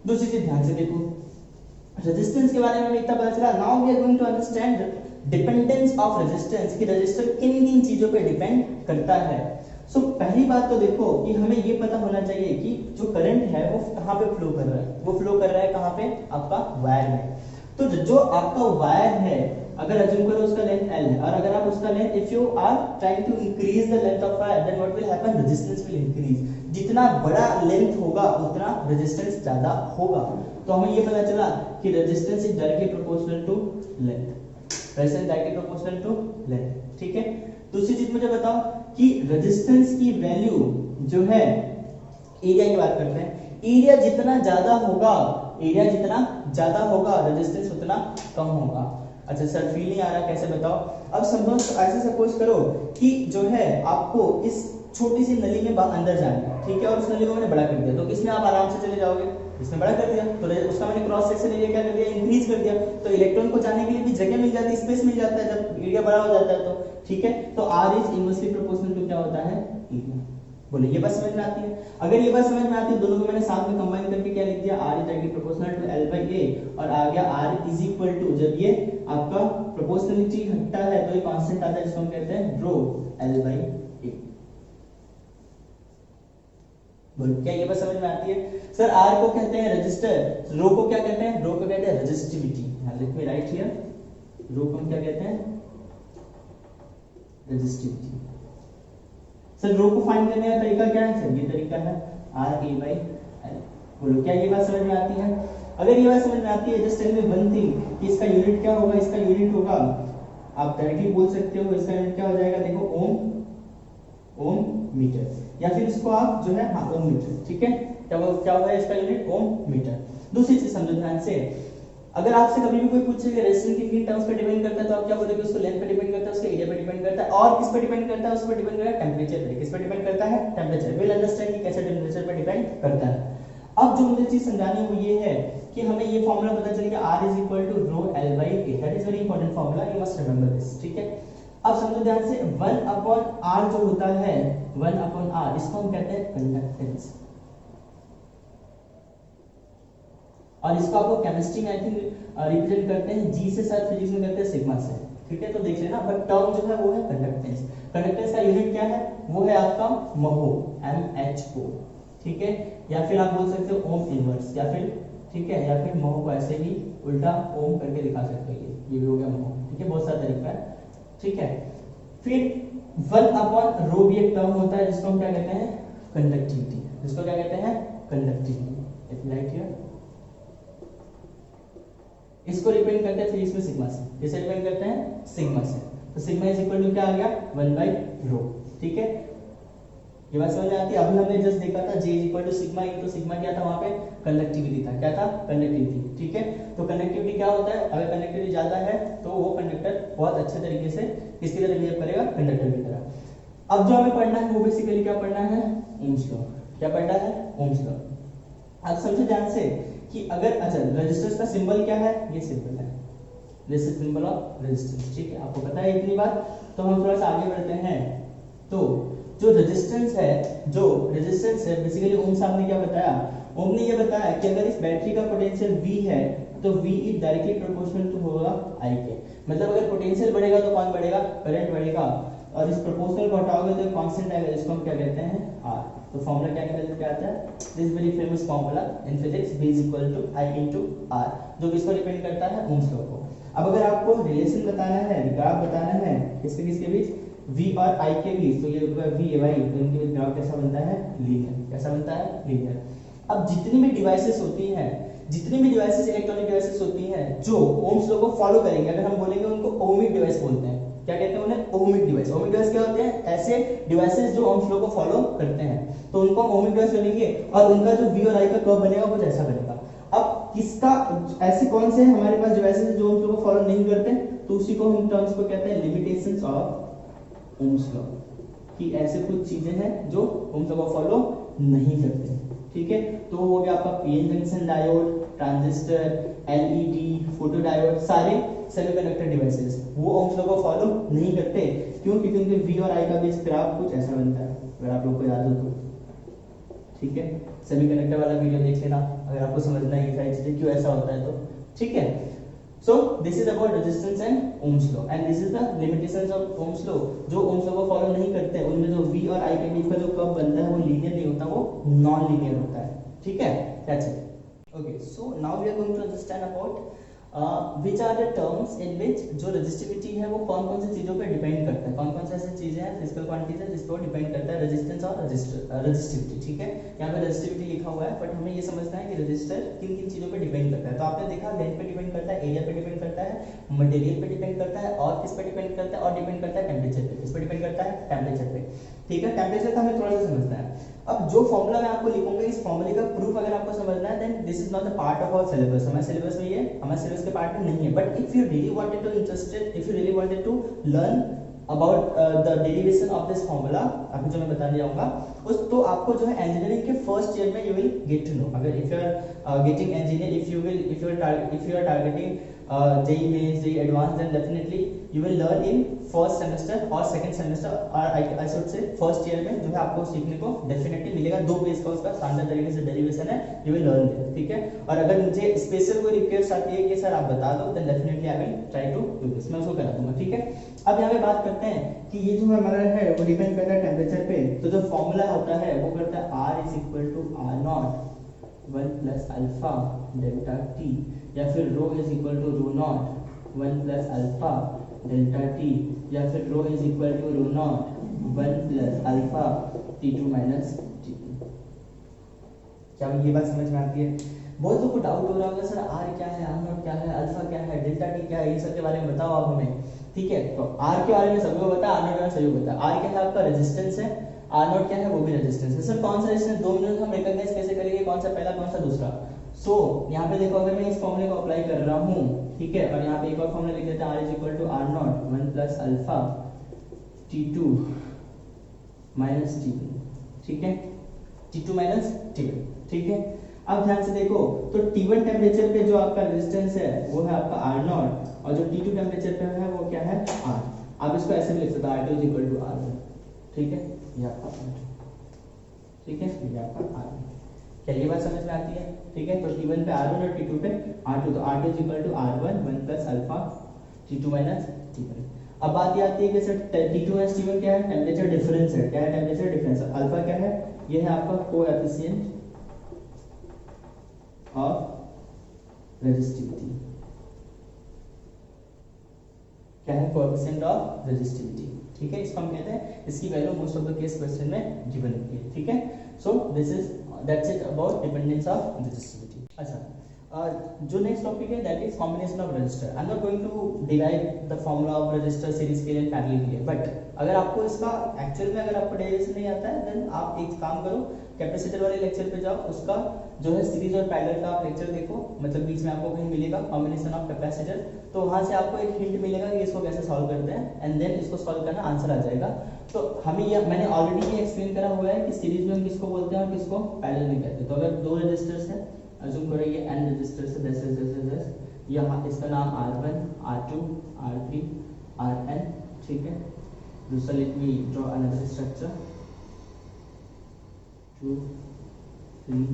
दूसरी चीज ध्यान से देखो, रेजिस्टेंस के बारे में हमें इतना पता चला। Now we are going to understand dependence of resistance, कि रेजिस्टर किन किन चीजों पे डिपेंड करता है। सो पहली बात तो देखो कि हमें ये पता होना चाहिए कि जो करंट है वो कहाँ पे फ्लो कर रहा है, वो फ्लो कर रहा है कहाँ पे, आपका वायर में। तो जो आपका वायर है, अगर अज्यूम करो उसका लेंथ L है, और अगर आप उसका length, if you are trying to increase the length of wire, then what will happen, resistance will increase. जितना बड़ा लेंथ होगा उतना रेजिस्टेंस ज्यादा होगा। तो हमें ये पता चला कि resistance is directly proportional to length, resistance directly proportional to length, ठीक है। दूसरी चीज मुझे बताओ कि रेजिस्टेंस की वैल्यू जो है, एरिया की बात करते हैं, एरिया जितना ज्यादा होगा, एरिया जितना ज्यादा होगा रेजिस्टेंस उतना कम होगा। अच्छा सर फील नहीं आ रहा, कैसे बताओ। अब समझो, ऐसे सपोज करो कि जो है आपको इस छोटी सी नली में अंदर जाना है, ठीक है, और उस नली को मैंने बड़ा कर दिया, तो इसमें आप आराम से चले जाओगे, इसमें बड़ा कर दिया, तो उसका मैंने क्रॉस सेक्शन एरिया क्या कर दिया, इंक्रीज कर दिया, तो इलेक्ट्रॉन को जाने के लिए भी जगह मिल जाती है, स्पेस मिल जाता है जब एरिया बड़ा हो जाता है, तो ठीक है। तो R is inversely proportional to क्या होता है, एरिया। बोलो ये बात समझ में आती है। अगर ये बात समझ में आती है, दोनों को मैंने साथ में कंबाइन करके क्या लिख दिया, R is directly proportional to L by A, और आ गया आर इज इक्वल टू, जब ये आपका प्रोपोर्शनलिटी हटता है तो ये कांस्टेंट आता है, जिसको हम कहते हैं रो एल बाई ए। बोलो क्या ये बात समझ में आती है। सर आर को कहते हैं रजिस्टर, रो को क्या कहते हैं, रो को कहते हैं resistivity. Let me write here, rho को हम क्या कहते हैं, रेजिस्टिविटी। सर रो को फाइंड करने का तरीका क्या है, सर ये तरीका है आर ए बाई एल। बोलो क्या ये बात समझ में आती है। अगर ये बात समझ में आती है, just tell me one thing कि इसका यूनिट क्या होगा, इसका यूनिट होगा, आप डायरेक्टली बोल सकते हो इसका यूनिट क्या हो जाएगा, देखो ओम मीटर, या फिर इसको आप जो है हाँ ओम मीटर, ठीक है। क्या होगा इसका यूनिट, ओम मीटर। दूसरी चीज समझो ध्यान से, अगर आपसे कभी भी कोई पूछे कि रेजिस्टेंस किन टर्म्स पे डिपेंड करता है, तो आप क्या बोलोगे, उसको लेंथ पे डिपेंड करता है, उसके एरिया पे डिपेंड करता है, और किस पे डिपेंड करता है, उस पे डिपेंड करता है टेंपरेचर पे। किस पे डिपेंड करता है, टेंपरेचर। विल अंडरस्टैंड कि कैसे टेंपरेचर पे डिपेंड करता है। अब जो मुझे चीज समझानी है वो ये है कि हमें ये फार्मूला पता चल गया, R is equal to rho L by A. That is very important formula, you must remember this, ठीक है। अब समझो ध्यान से, 1 अपॉन R जो होता है, 1 अपॉन R, इसको हम कहते हैं कंडक्टेंस, और इसको आपको केमिस्ट्री में आई थिंक रिप्रेजेंट करते हैं जी से, शायद फिजिक्स में करते हैं सिग्मा से, ठीक है। तो देख लेना, बट टर्म जो है वो है कंडक्टेंस। कंडक्टेंस का यूनिट क्या है, वो है आपका महो, MHO, ठीक है। या फिर आप बोल सकते हो ओम इनवर्स, या फिर ठीक है, या फिर महो को ऐसे ही उल्टा ओम करके दिखा सकते हो, ये भी हो गया महो, ठीक है। बहुत सारा तरीका है, ठीक है। फिर 1 अपॉन रो भी एक टर्म होता है जिसको हम क्या कहते हैं, कंडक्टिविटी, जिसको क्या कहते हैं, कंडक्टिविटी। राइट हियर, इसको डिपेंड करते हैं फिर इसमें सिग्मा से, किससे डिपेंड करते हैं, सिग्मा से। तो सिग्मा इज इक्वल टू क्या आ गया, 1 बाई रो, ठीक है। ये बात समझ में आती है। अभी हमने जस्ट देखा था J is equal to sigma E, तो सिग्मा क्या था वहां पे, कंडक्टिविटी था, क्या था, कंडक्टिविटी, ठीक है। तो कंडक्टिविटी क्या होता है, अगर कंडक्टिविटी ज्यादा है तो वो कंडक्टर बहुत अच्छे तरीके से किसकी तरह बिहेव करेगा, कंडक्टर की तरह। अब जो हमें पढ़ना है वो बेसिकली क्या पढ़ना है, ओम्स लॉ। क्या पढ़ना है, ओम्स लॉ। अब समझो ध्यान से कि अगर, अच्छा रेजिस्टेंस का सिंबल क्या है, ये सिंबल है, this is symbol of resistance, ठीक है। आपको पता है इतनी बात। तो हम थोड़ा सा आगे बढ़ते हैं। तो जो रेजिस्टेंस है, जो रेजिस्टेंस है बेसिकली ओम साहब ने क्या बताया, ओम ने ये बताया कि अगर इस बैटरी का पोटेंशियल V है तो V is directly proportional to होगा I के। मतलब अगर पोटेंशियल बढ़ेगा तो कौन बढ़ेगा, करंट बढ़ेगा, और इस प्रोपोर्शनल को हटाओगे तो कांस्टेंट आएगा, जिसको हम क्या कहते हैं R। तो फॉर्मूला क्या निकल के आता है, this very famous formula in physics, V is equal to I into R, जो किसको डिपेंड करता है, ओम्स लॉ को। अब अगर आपको रिलेशन बताना है, ग्राफ बताना है किसके किसके बीच, V और I के बीच, तो ये होगा V y, तो इनके बीच ग्राफ कैसा बनता है, लीनियर। कैसा बनता है, लीनियर। अब जितनी भी डिवाइसेस होती हैं, जितनी भी डिवाइसेस इलेक्ट्रॉनिक डिवाइसेस होती हैं जो ओम्स लॉ को फॉलो करेंगे, अगर हम बोलेंगे उनको ओमिक डिवाइस बोलते हैं। क्या कहते हैं उन्हें, ओमिक डिवाइस। ओमिक डिवाइस क्या होते हैं, ऐसे डिवाइसेस जो ओम्स लॉ को फॉलो करते हैं, तो उनको हम ओमिक डिवाइस बोलेंगे, और उनका जो V और I का कर्व बनेगा कुछ ऐसा बनेगा। अब किसका, ऐसे कौन से हमारे पास डिवाइसेस जो ओम्स लॉ को फॉलो नहीं करते, तो उसी को हम टर्म्स को कहते हैं लिमिटेशंस ऑफ ओम्स लॉ, कि ऐसे कुछ चीजें हैं जो ओम्स लॉ को फॉलो नहीं करते। ठीक है, तो हो गया आपका PN junction diode, transistor, LED, photo diode, सारे सेमीकंडक्टर डिवाइसेस वो ओम्स लॉ को फॉलो नहीं करते। क्यों, क्योंकि उनके V और I का बीच ग्राफ कुछ ऐसा बनता है, अगर आप लोग को याद हो तो। ठीक है, सेमीकंडक्टर वाला वीडियो देख लेना अगर आपको समझना है ये सारी चीजें क्यों ऐसा होता है तो। ठीक है, so this is about resistance and ohms law and this is the limitations of ohms law। जो ohms law को फॉलो नहीं करते उनमें जो V और I के बीच का जो कर्व बनता है वो लीनियर नहीं होता, वो नॉन लीनियर होता है। ठीक है, that's it। Okay, so now we are going to understand about which are the terms in which जो रेजिस्टिविटी है वो कौन कौन सी चीजों पे डिपेंड करता है, कौन कौन सी ऐसी चीजें हैं फिजिकल क्वांटिटीज है जिस पर डिपेंड करता है रेजिस्टेंस और रेजिस्टिविटी। ठीक है, यहाँ पे रेजिस्टिविटी लिखा हुआ है, बट हमें ये समझना है कि रेजिस्टर किन किन चीजों पे डिपेंड करता है। तो आपने देखा लेंथ पे डिपेंड करता है, एरिया पे डिपेंड करता है, मटेरियल पे डिपेंड करता है, और किस पे डिपेंड करता है, और डिपेंड करता है टेम्परेचर पे। किस पे डिपेंड करता है, टेम्परेचर पे। ठीक है, टेम्परेचर का हमें थोड़ा सा समझना है। अब जो फॉर्मूला मैं आपको लिखूंगा, इस फॉर्मूले का प्रूफ अगर आपको समझना है, then this is not the part of our syllabus. हमारे सिलेबस में ये हमारे सिलेबस के पार्ट में नहीं है, but if you really wanted to interested, if you really wanted to learn about the derivation of this formula, अभी जो मैं बताने जाऊंगा उस, तो आपको जो है इंजीनियरिंग के फर्स्ट ईयर में you will get to know. अगर if you are getting engineer, if you are targeting JEE Mains, JEE Advanced, then definitely you will learn in first semester or second semester, or I should say first year में जो है आपको सीखने को definitely मिलेगा। 2 page का उसका शानदार तरीके से डेरिवेशन है, you will learn it। ठीक है, और अगर मुझे स्पेशल कोई रिक्वेस्ट आती है कि सर आप बता दो, then definitely I will try to do this, मैं उसको करा दूंगा। ठीक है, अब यहाँ पे बात करते हैं कि ये जो हमारा है वो डिपेंड करता है टेम्परेचर पे। तो जो फॉर्मूला होता है वो करता है R is equal to R0 1 plus alpha delta T, या फिर rho is equal to rho not 1 plus alpha delta T, या फिर rho is equal to rho not 1 plus alpha T2 minus T2। क्या ये बात समझ में आती है? बहुत लोगों को डाउट हो रहा होगा सर R क्या है, R नॉट क्या है, अल्फा क्या है, डेल्टा टी क्या है, ये सब के बारे में बताओ आप हमें। ठीक है, तो R के बारे में सबको पता है, R नॉट सभी को पता है। R क्या है आपका रेजिस्टेंस है, R नॉट क्या है वो भी रेजिस्टेंस है। सर कौन सा रेजिस्टेंस, 2 मिनट हम रिकॉग्नाइज कैसे करेंगे कौन सा पहला कौन सा दूसरा। सो यहाँ पे देखो, अगर मैं इस फॉर्मूले को अप्लाई कर रहा हूँ, ठीक है, और यहाँ पे एक और फॉर्मूला लिख देते हैं R is equal to R naught 1 plus alpha T2 minus T1। ठीक है, T2 माइनस T1। ठीक है, अब ध्यान से देखो, तो T1 टेम्परेचर पे जो आपका रेजिस्टेंस है वो है आपका R नॉट, और जो T2 टेम्परेचर पे है वो क्या है, R। आप इसको ऐसे भी लिख सकते हो R2 is equal to R1। ठीक है, ये आपका R2। ठीक है, ये आपका R1। क्या ये बात समझ में आती है? ठीक है, तो T1 पे R1 और T2 पे R2, तो R2 is equal to R1 1 plus alpha T2 minus T1। अब बात ये आती है कि सर T2 माइनस T1 क्या है, टेम्परेचर डिफरेंस है। क्या है टेम्परेचर डिफरेंस? अल्फा क्या है, ये है आपका कोएफिशिएंट ऑफ रेजिस्टिविटी। क्या है, कोएफिशिएंट ऑफ रेजिस्टिविटी। ठीक है, इसको हम कहते हैं, इसकी value most of the case question में गिवन होती है। ठीक है, so this is that's it about dependence of resistivity. अच्छा, जो नेक्स्ट टॉपिक है that is combination of resistor. I am not going to derive the formula of resistor, series के लिए, पैरेलल के लिए, बट अगर आपको इसका एक्चुअल में अगर आपको डेरिवेशन नहीं आता है, देन आप एक काम करो, कैपेसिटर वाले लेक्चर पे जाओ, उसका जो है सीरीज और पैरेलल का आप लेक्चर देखो, मतलब बीच में आपको कहीं मिलेगा कॉम्बिनेशन ऑफ कैपेसिटर, तो वहां से आपको एक हिंट मिलेगा कि इसको कैसे सॉल्व करते हैं, एंड देन इसको सॉल्व करना आंसर आ जाएगा। तो हमें ये मैंने ऑलरेडी ये एक्सप्लेन करा हुआ है कि सीरीज में हम किसको बोलते हैं और किसको पैरेलल में कहते हैं। तो अगर 2 रेजिस्टर्स है, अज्यूम करो ये n रेजिस्टर्स है, 10 यहाँ इसका नाम R1 R2 R3 Rn। ठीक है, दूसरा let me draw another structure 2 3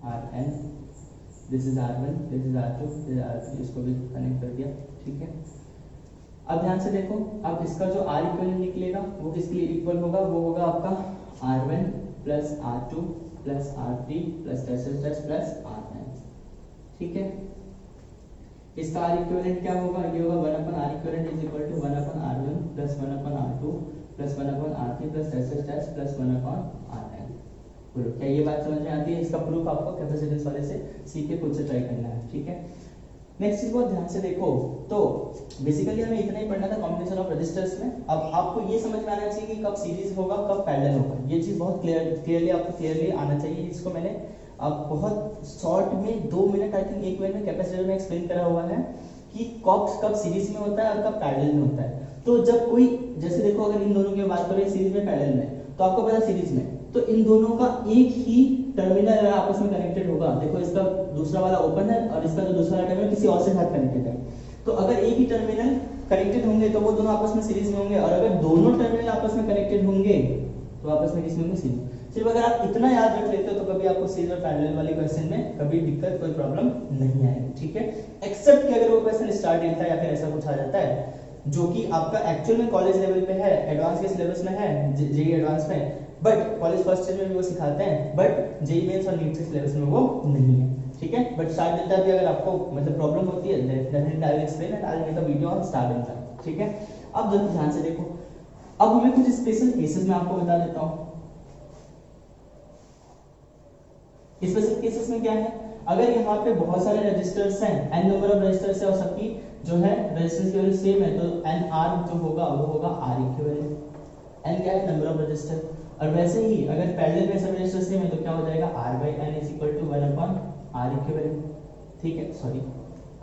Rn, this is R1, this is R2, this is R3, इसको भी कनेक्ट कर दिया। ठीक है, अब ध्यान से देखो, अब इसका जो आर इक्विवेलेंट निकलेगा वो किसके लिए इक्वल होगा, वो होगा आपका R1 plus R2 plus R3 plus dash plus R9, ठीक है। इसका आर इक्विवेलेंट क्या होगा, ये होगा 1 upon R equivalent is equal to 1 upon R1 plus 1 upon R2 plus 1 upon R3 plus dash plus 1 upon R9। बोलो क्या ये बात समझ में आती है? इसका प्रूफ आपको कैपेसिटेंस वाले से सीख के खुद से ट्राई करना है, ठीक है। नेक्स्ट चीज बहुत ध्यान से देखो, तो बेसिकली हमें इतना ही पढ़ना था कॉम्बिनेशन ऑफ रजिस्टर्स में। अब आपको ये समझ में आना चाहिए कि कब सीरीज होगा कब पैरेलल होगा, ये चीज बहुत क्लियरली आपको क्लियरली आना चाहिए। इसको मैंने अब बहुत शॉर्ट में 2 मिनट आई थिंक 1 मिनट में कैपेसिटर में एक्सप्लेन करा हुआ है कि कब सीरीज में होता है और कब पैरेलल में होता है। तो जब कोई जैसे देखो, अगर इन दोनों की बात करें सीरीज में पैरेलल में, तो आपको पता सीरीज में तो इन दोनों का एक ही टर्मिनल अगर आपस में कनेक्टेड होगा, देखो इसका दूसरा वाला ओपन है और इसका जो दूसरा वाला टर्मिनल किसी और से साथ कनेक्टेड है, तो अगर एक ही टर्मिनल कनेक्टेड होंगे तो वो दोनों आपस में सीरीज में होंगे, और अगर दोनों टर्मिनल आपस में कनेक्टेड होंगे तो आपस में किसमें होंगे, सीरीज। सिर्फ अगर आप इतना याद रख लेते हो तो कभी आपको सीरीज और पैरेलल वाले क्वेश्चन में कभी दिक्कत कोई प्रॉब्लम नहीं आएगी, ठीक है। एक्सेप्ट कि अगर वो क्वेश्चन स्टार डेल्टा या फिर ऐसा कुछ आ जाता है जो कि आपका एक्चुअल में कॉलेज लेवल पे है, एडवांस के सिलेबस में है, जेईई एडवांस में, बट कॉलेज फर्स्ट ईयर में भी वो सिखाते हैं, बट जेईई मेंस और नीट के सिलेबस में वो नहीं है, ठीक है। बट स्टार डेल्टा भी अगर आपको मतलब प्रॉब्लम होती है definitely I will explain and I will make a video on star delta, ठीक है। अब ध्यान से देखो, अब हमें कुछ स्पेशल केसेस में आपको बता देता हूं। स्पेशल केसेस में क्या है, अगर यहाँ पे बहुत सारे रजिस्टर्स हैं, n नंबर ऑफ रजिस्टर्स है और सबकी जो है रेजिस्टेंस की वैल्यू सेम है, तो n r जो होगा वो होगा r इक्विवेलेंट। n क्या है, नंबर ऑफ रजिस्टर, और वैसे ही अगर पैरेलल में सब रजिस्टर सेम है तो क्या हो जाएगा, r by n is equal to 1 upon r equivalent, ठीक है, सॉरी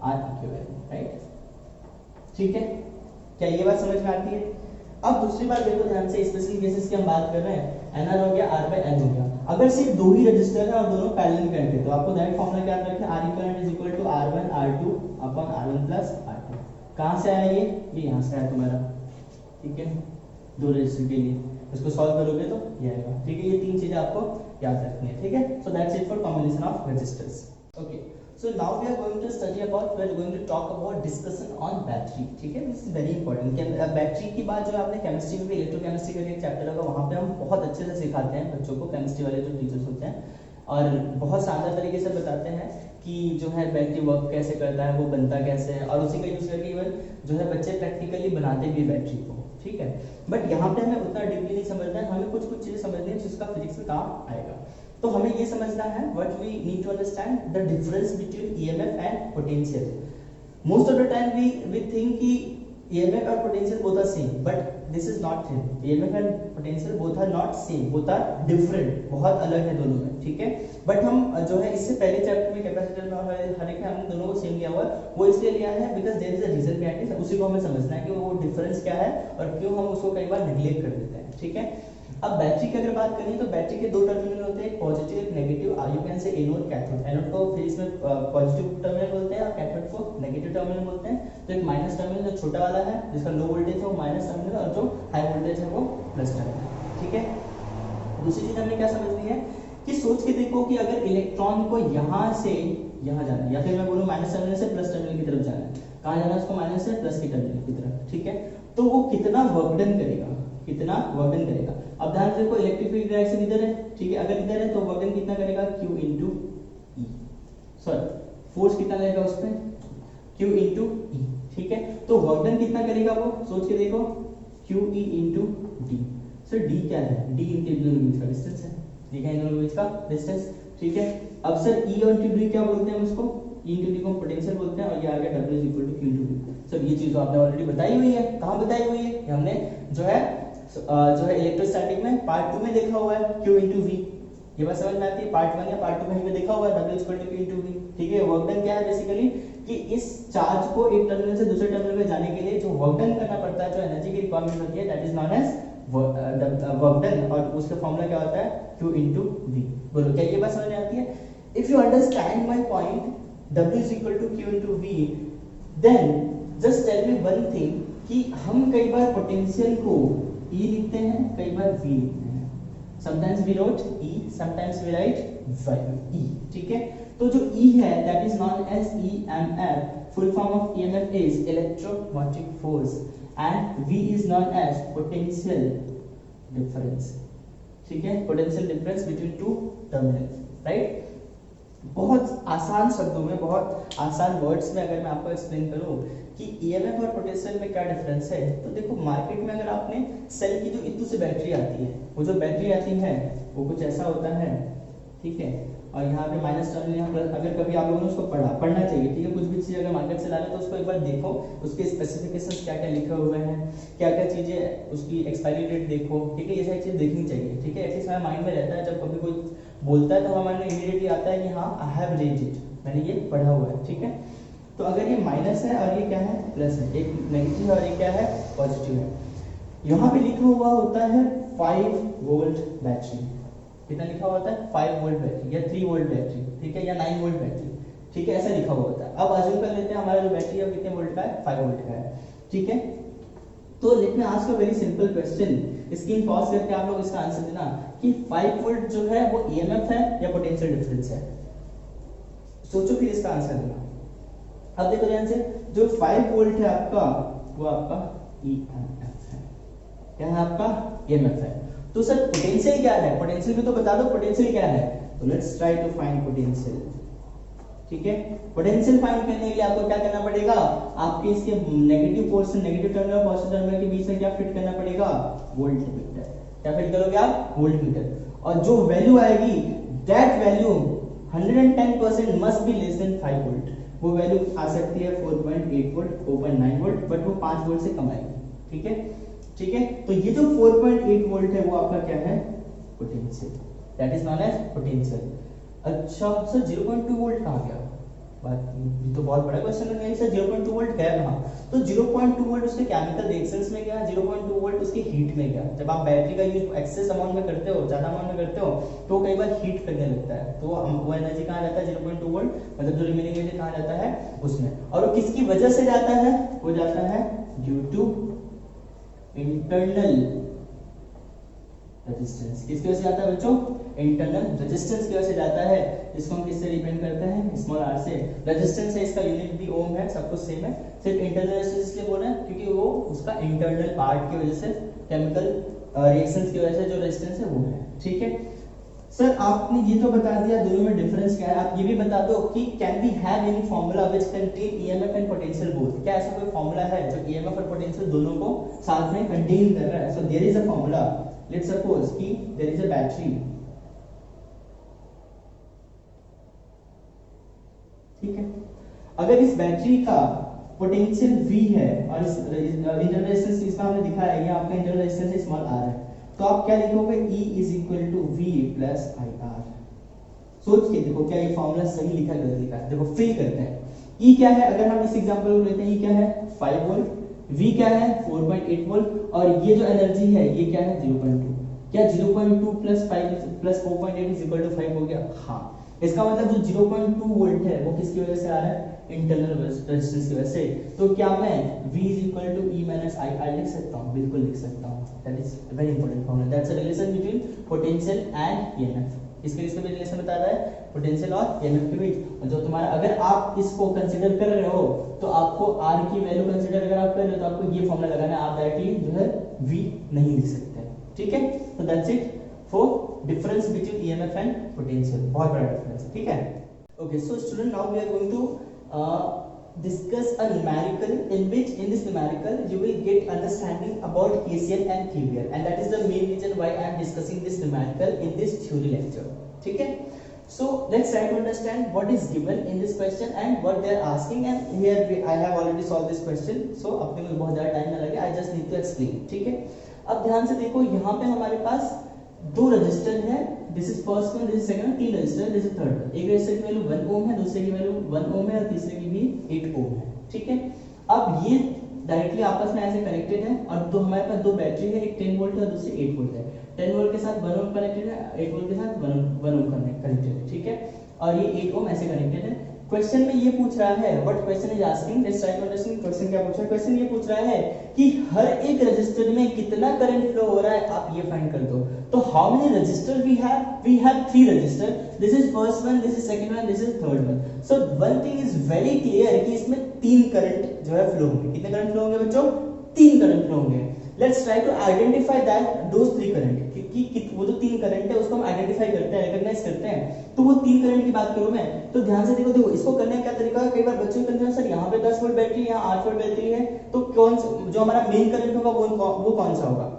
r इक्विवेलेंट, राइट, ठीक है। क्या ये बात समझ में आती है? अब दूसरी बात देखो ध्यान से, स्पेशल केसेस की हम बात कर रहे हैं, nr हो गया, r by n हो गया। अगर सिर्फ दो ही रजिस्टर है और दोनों पैरेलल कनेक्टेड, तो आपको डायरेक्ट फॉर्मूला क्या याद रखें, r equivalent is equal to r1 r2 upon r1 plus r2। कहां से आया ये यहां से आया तुम्हारा, ठीक है, दो रजिस्टर के लिए इसको सॉल्व करोगे तो ये आएगा, ठीक है। ये तीन चीजें आपको याद रखनी है, ठीक है। So that's it for combination of resistors. Okay, so now we are going to study about, we are going to talk about discussion on battery, ठीक है। This is very important. Battery की बात जो आपने केमिस्ट्री में भी, electrochemistry का एक चैप्टर होगा, वहां पे हम बहुत अच्छे से सिखाते हैं बच्चों को, केमिस्ट्री वाले जो टीचर्स होते हैं, और बहुत शानदार तरीके से बताते हैं कि जो है बैटरी वर्क कैसे करता है, वो बनता कैसे है, और उसी का यूज करके इवन जो है बच्चे प्रैक्टिकली बनाते भी बैटरी को, ठीक है। बट यहाँ पे हमें उतना डीपली नहीं समझना है, हमें कुछ चीजें समझनी है जिसका फिजिक्स में काम आएगा। तो हमें ये समझना है what we need to understand the difference between EMF and potential. Most of the time we think कि ईएमएफ और potential both are same, but this is not same. EMF and potential both are not same, both are different, बहुत अलग है दोनों में, ठीक है। But हम जो है इससे पहले चैप्टर में कैपेसिटर में हर एक हमने दोनों को सेम लिया हुआ है, वो इसलिए लिया है because there is a reason behind it, उसी को हमें समझना है कि वो डिफरेंस क्या है और क्यों हम उसको कई बार नेग्लेक्ट कर देते हैं, ठीक है। अब बैटरी की अगर बात करें तो बैटरी के दो टर्मिनल होते हैं, पॉजिटिव एक नेगेटिव, यू कैन से एनोड कैथोड। एनोड को फिर इसमें पॉजिटिव टर्मिनल बोलते हैं और कैथोड को नेगेटिव टर्मिनल बोलते हैं। तो एक माइनस टर्मिनल जो छोटा वाला है जिसका लो वोल्टेज है वो माइनस टर्मिनल, और जो हाई वोल्टेज है वो प्लस टर्मिनल, ठीक है। दूसरी चीज हमने क्या समझनी है कि सोच के देखो कि अगर इलेक्ट्रॉन को यहाँ से यहाँ जाना है, या फिर मैं बोलूँ माइनस टर्मिनल से प्लस टर्मिनल की तरफ जाना है, कहाँ जाना है उसको, माइनस से प्लस की टर्मिनल की तरफ, ठीक है। तो वो कितना वर्क डन करेगा, कितना वर्क डन करेगा। अब ध्यान से देखो, इलेक्ट्रिक फील्ड डायरेक्शन इधर है, ठीक है, अगर इधर है तो वर्क डन कितना करेगा, Q इंटू ई, सॉरी फोर्स कितना लगेगा उस पर, Q इंटू ई, ठीक है। तो वर्क डन कितना करेगा वो, सोच के देखो, Q ई इंटू डी। सर डी क्या है, डी इनके दोनों बीच का डिस्टेंस है, ठीक है, इन दोनों बीच का डिस्टेंस, ठीक है। अब सर ई और इंटू डी क्या बोलते हैं उसको, ई इंटू डी को पोटेंशियल बोलते हैं, और ये आ गया W is equal to Q into D. Sir ये चीज तो आपने ऑलरेडी बताई हुई है, कहाँ बताई हुई है, हमने जो है इलेक्ट्रोस्टैटिक में पार्ट 2 में देखा हुआ है, Q इंटू V। ये बात समझ में आती है, पार्ट 1 या पार्ट 2 कहीं पे देखा हुआ है, W equal to Q into V, ठीक है। वर्क डन क्या है बेसिकली कि इस चार्ज को एक टर्मिनल से दूसरे टर्मिनल में जाने के लिए जो वर्क डन करना पड़ता है, जो एनर्जी की रिक्वायरमेंट होती है, that is known as work done, और उसका फॉर्मूला क्या होता है, Q इंटू V। बोलो क्या ये बात समझ में आती है? If you understand my point, W is equal to Q into V, then just tell me one thing कि हम कई बार पोटेंशियल को E लिखते हैं, कई बार V लिखते हैं। Sometimes we wrote E, sometimes we write E, ठीक है। तो जो E है that is known as EMF, full form of EMF is electromotive force, and V is known as potential difference. ठीक है, potential difference between two terminals, right. बहुत आसान शब्दों में, बहुत आसान वर्ड्स में अगर मैं आपको एक्सप्लेन करूं कि EMF और पोटेंशियल में क्या डिफरेंस है, तो देखो मार्केट में अगर आपने सेल की जो इतू से बैटरी आती है, वो जो बैटरी आती है वो कुछ ऐसा होता है, ठीक है, और यहाँ पे माइनस टर्मिनल, यहाँ प्लस। अगर कभी आप लोगों ने उसको पढ़ना चाहिए, ठीक है, कुछ भी चीज़ अगर मार्केट से लाना तो उसको एक बार देखो, उसके स्पेसिफिकेशंस क्या क्या लिखे हुए हैं, क्या क्या चीज़ें, उसकी एक्सपायरी डेट देखो, ठीक है, ये सारी चीज़ देखनी चाहिए, ठीक है। एटलीस्ट हमारे माइंड में रहता है, जब कभी कोई बोलता है तो हमारे माइंड में इमीडिएटली आता है कि हाँ आई हैव रीड इट, मैंने ये पढ़ा हुआ है, ठीक है। तो अगर ये माइनस है और ये क्या है, प्लस है, एक नेगेटिव है और ये क्या है, पॉजिटिव है। यहाँ पे लिखा हुआ होता है 5 वोल्ट बैटरी, कितना लिखा हुआ होता है, 5 वोल्ट बैटरी या 3 वोल्ट बैटरी, ठीक है, या 9 वोल्ट बैटरी, ठीक है, ऐसा लिखा हुआ होता है। अब अज्यूम कर लेते हैं हमारा जो बैटरी है कितने वोल्ट का है, 5 वोल्ट का है, ठीक है। तो let me ask a very simple question, screen pause करके आप लोग इसका आंसर देना कि 5 वोल्ट जो है वो EMF है या पोटेंशियल डिफरेंस है। सोचो फिर इसका आंसर देना। अब देखो ध्यान से, जो 5 वोल्ट है आपका, वो आपका EMF है, क्या है आपका, EMF है। तो सर पोटेंशियल क्या है, पोटेंशियल भी तो बता दो, पोटेंशियल क्या है। तो let's try to find potential, ठीक है। पोटेंशियल फाइंड करने के लिए आपको क्या करना पड़ेगा, आपके इसके नेगेटिव पोर्शन, नेगेटिव टर्मिनल और पॉजिटिव टर्मिनल के बीच में क्या फिट करना पड़ेगा, वोल्टमीटर। क्या फिट करोगे आप, वोल्टमीटर, और जो वैल्यू आएगी that value 110% must be less than 5 volt. वो वैल्यू आ सकती है 4.8 वोल्ट, 4.9 वोल्ट, बट वो 5 वोल्ट से कम आएगी, ठीक है, ठीक है। तो ये जो 4.8 वोल्ट है वो आपका क्या है, potential, that is known as potential. अच्छा सर 0.2 वोल्ट कहाँ गया, बात ये तो बहुत बड़ा क्वेश्चन है सर, 0.2 वोल्ट गया कहाँ। तो 0.2 वोल्ट उसके केमिकल रिएक्शंस में गया, 0.2 वोल्ट उसकी हीट में गया। जब आप बैटरी का यूज एक्सेस अमाउंट में करते हो, ज्यादा अमाउंट में करते हो, तो कई बार हीट करने लगता है, तो वो एनर्जी कहाँ जाता है, 0.2 वोल्ट, मतलब जो रिमेनिंग एनर्जी कहाँ जाता है, उसमें। और वो किसकी वजह से जाता है, वो जाता है ड्यू टू इंटरनल रेजिस्टेंस। किसकी वजह से जाता है बच्चों, इंटरनल रेजिस्टेंस की वजह से जाता है, जिसको हम किससे रिप्रेजेंट करते हैं, स्मॉल r से। रेजिस्टेंस है, इसका यूनिट भी ओम है, सब कुछ सेम है, सिर्फ इंटरनल रेजिस्टेंस इसलिए बोल रहे हैं क्योंकि वो उसका इंटरनल पार्ट की वजह से, केमिकल रिएक्शंस की वजह से जो रेजिस्टेंस है वो है, ठीक है। सर आपने ये तो बता दिया दोनों में डिफरेंस क्या है, आप ये भी बता दो कि can we have any formula which contain EMF and potential both. क्या ऐसा कोई फार्मूला है जो EMF और पोटेंशियल दोनों को साथ में कंटेन कर रहा है। So there is a formula, let's suppose कि देयर इज अ बैटरी, ठीक है। अगर इस बैटरी का पोटेंशियल V है और इस इंटरनल रेजिस्टेंस इसका हमने दिखाया है, ये आपका इंटरनल रेजिस्टेंस स्मॉल r है, तो आप क्या लिखोगे, E is equal to V plus IR। सोच के देखो क्या ये फॉर्मूला सही लिखा है, गलत लिखा है, देखो फिल करते हैं। E क्या है, अगर हम इस एग्जांपल को लेते हैं, E क्या है 5 वोल्ट, V क्या है 4.8 वोल्ट, और ये जो एनर्जी है ये क्या है 0.2। क्या 0.2 plus 5 plus 4.8 is equal to 5 हो गया, हाँ। इसका मतलब जो 0.2 वोल्ट है वो किसकी वजह से आ रहा है, इंटरनल रेजिस्टेंस की वजह से। तो क्या मैं V is equal to E minus IR लिख सकता हूँ, बिल्कुल लिख सकता हूँ। That is very important formula, that's a relation between potential and EMF। इसके इसका भी रिलेशन बता रहा है पोटेंशियल और EMF के बीच। और जो तुम्हारा, अगर आप इसको कंसीडर कर रहे हो तो आपको R की वैल्यू कंसीडर अगर आप कर रहे हो तो आपको ये फॉर्मूला लगाना है, आप डायरेक्टली जो है V नहीं लिख सकते, ठीक है। तो that's it for difference between EMF and potential, बहुत बड़ा डिफरेंस है, ठीक है। Okay, so student now we are going to discuss a numerical in which in this numerical you will get understanding about KCL and KVL, and that is the main reason why I am discussing this numerical in this theory lecture, ठीक है। So let's try to understand what is given in this question and what they are asking, and here I have already solved this question, so अपने को बहुत ज़्यादा time ना लगे, I just need to explain, ठीक है। अब ध्यान से देखो, यहाँ पे हमारे पास दो रजिस्टर है, this is first one, this is second, तीन रजिस्टर, दिस इज थर्ड। एक रजिस्टर की वैल्यू 1 ओम है, दूसरे की वैल्यू 1 ओम है और तीसरे की भी 8 ओम है, ठीक है। अब ये डायरेक्टली आपस में ऐसे कनेक्टेड है, और दो हमारे पास दो बैटरी है, एक 10 वोल्ट है और दूसरी 8 वोल्ट है। 10 वोल्ट के साथ 1 ओम कनेक्टेड है, 8 वोल्ट के साथ 1 ओम कनेक्टेड है, ठीक है। और ये 8 ओम ऐसे कनेक्टेड है। क्वेश्चन में ये पूछ रहा है, what question is asking, let's try to understand question क्या पूछ रहा है। क्वेश्चन ये पूछ रहा है कि हर एक रजिस्टर में कितना करंट फ्लो हो रहा है, आप ये फाइंड कर दो। तो how many resistor we have 3 resistor, this is first one, this is second one, this is third one. So one thing is very clear कि इसमें 3 करंट जो है फ्लो होंगे। कितने करंट फ्लो होंगे बच्चों? 3 करंट फ्लो होंगे। Let's try to identify that those 3 current, कि वो जो 3 करंट है उसको हम आइडेंटिफाई करते हैं, रिकॉग्नाइज करते हैं। तो वो 3 करंट की बात करूं मैं, तो ध्यान से देखो इसको करने का क्या तरीका है। कई बार बच्चों को कंफ्यूजन, सर यहाँ पे 10 वोल्ट बैटरी है, यहाँ 8 वोल्ट बैटरी है, तो कौन जो हमारा मेन करंट होगा वो कौन सा होगा।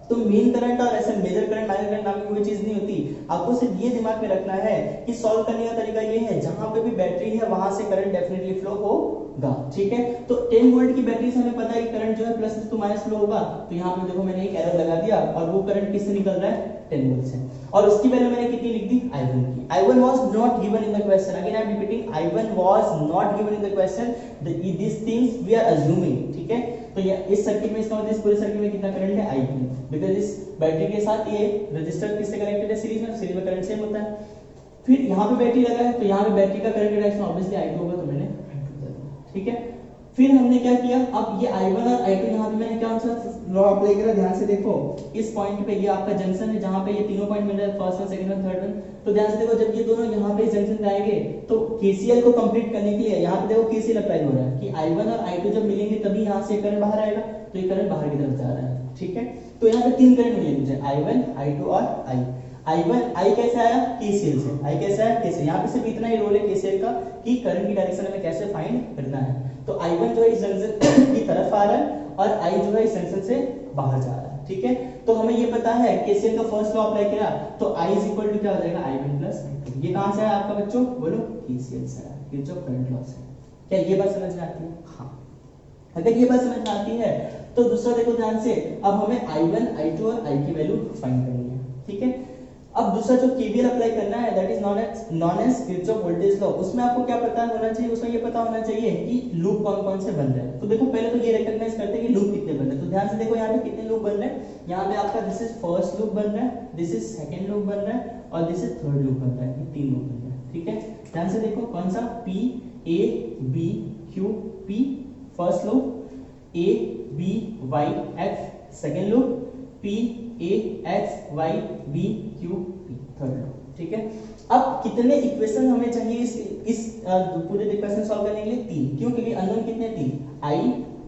तो मेन करंट और ऐसे मेजर करंट माइनर करंट नाम की कोई चीज नहीं होती। आपको सिर्फ ये दिमाग में रखना है कि सॉल्व करने का तरीका ये है, जहां पे भी बैटरी है वहां से करंट डेफिनेटली फ्लो होगा, ठीक है। तो 10 वोल्ट की बैटरी से हमें पता है कि करंट जो है प्लस टू माइनस फ्लो होगा। तो यहाँ पे देखो मैंने एक एरो लगा दिया और वो करंट किससे निकल रहा है, 10 वोल्ट से, और उसकी वैल्यू मैंने कितनी लिख दी, I1 की। I1 was not given in the question, again I am repeating, I1 was not given in the question, these things we are assuming, ठीक है। तो ये इस सर्किट में, इसका मतलब इस पूरे सर्किट में कितना करंट है, I2, बिकॉज़ इस बैटरी के साथ ये रजिस्टर किससे कनेक्टेड है, सीरीज में करंट सेम होता है। फिर यहाँ पे बैटरी लगा है, तो यहाँ पे बैटरी का करंट डायरेक्शन ऑब्वियसली I2 होगा, तो मैंने I2 दे दिया, ठीक है। फिर हमने क्या किया, अब ये I1 और I2 यहाँ पे मैंने क्या लॉ अप्लाई करा, ध्यान से देखो। इस पॉइंट पे ये आपका जंक्शन है जहाँ पे ये तीनों पॉइंट मिल रहा है, first one, second one, third one. तो ध्यान से देखो, जब ये दोनों यहाँ पे जंक्शन पे आएंगे तो KCL को कंप्लीट करने के लिए यहाँ पे देखो KCL अप्लाई हो रहा है कि I1 और I2 जब मिलेंगे तभी यहाँ से करंट बाहर आएगा, तो ये करंट बाहर की तरफ जा रहा है, ठीक है। तो यहाँ पे 3 करंट मिले मुझे, I1, I2 और I। I कैसे आया, KCL से। I कैसे आया, KCL। यहाँ पे सिर्फ इतना ही रोल है KCL का कि करंट की डायरेक्शन में कैसे फाइंड करना है। तो I1 जो है इस जंक्शन की तरफ आ रहा है और I जो है इस जंक्शन से बाहर जा रहा है, ठीक है। तो हमें ये पता है KCL का फर्स्ट लॉ अप्लाई किया तो I इज इक्वल टू क्या हो जाएगा, I1 प्लस I2। ये कहां से आया आपका बच्चों, बोलो, KCL से आया, किरचॉफ करंट लॉ से। क्या ये बात समझ में आती है? हाँ, अगर ये बात समझ में आती है तो दूसरा देखो ध्यान से, अब हमें I1, I2 और I की वैल्यू फाइंड करनी है, ठीक है। अब दूसरा जो KVL अप्लाई करना है, that is known as Kirchhoff voltage law. उसमें आपको क्या पता होना चाहिए, उसमें ये पता होना चाहिए कि लूप कौन कौन से बन रहे हैं। तो देखो पहले तो ये रिकॉग्नाइज करते हैं कि लूप कितने बन रहे हैं। तो ध्यान से देखो यहाँ पे कितने लूप बन रहे हैं। यहाँ पे आपका दिस इज फर्स्ट लूप बन रहा है, दिस इज सेकंड लूप बन रहा है और दिस इज थर्ड लूप बन रहा है। ये 3 लूप बन रहे हैं, ठीक है। ध्यान से देखो कौन सा, P A B Q P first loop, A B Y X second loop, P A X Y B Q P third loop, ठीक है। अब कितने इक्वेशन हमें चाहिए इस पूरे इक्वेशन सॉल्व करने के लिए, 3। क्यों, क्योंकि अननोन कितने, 3,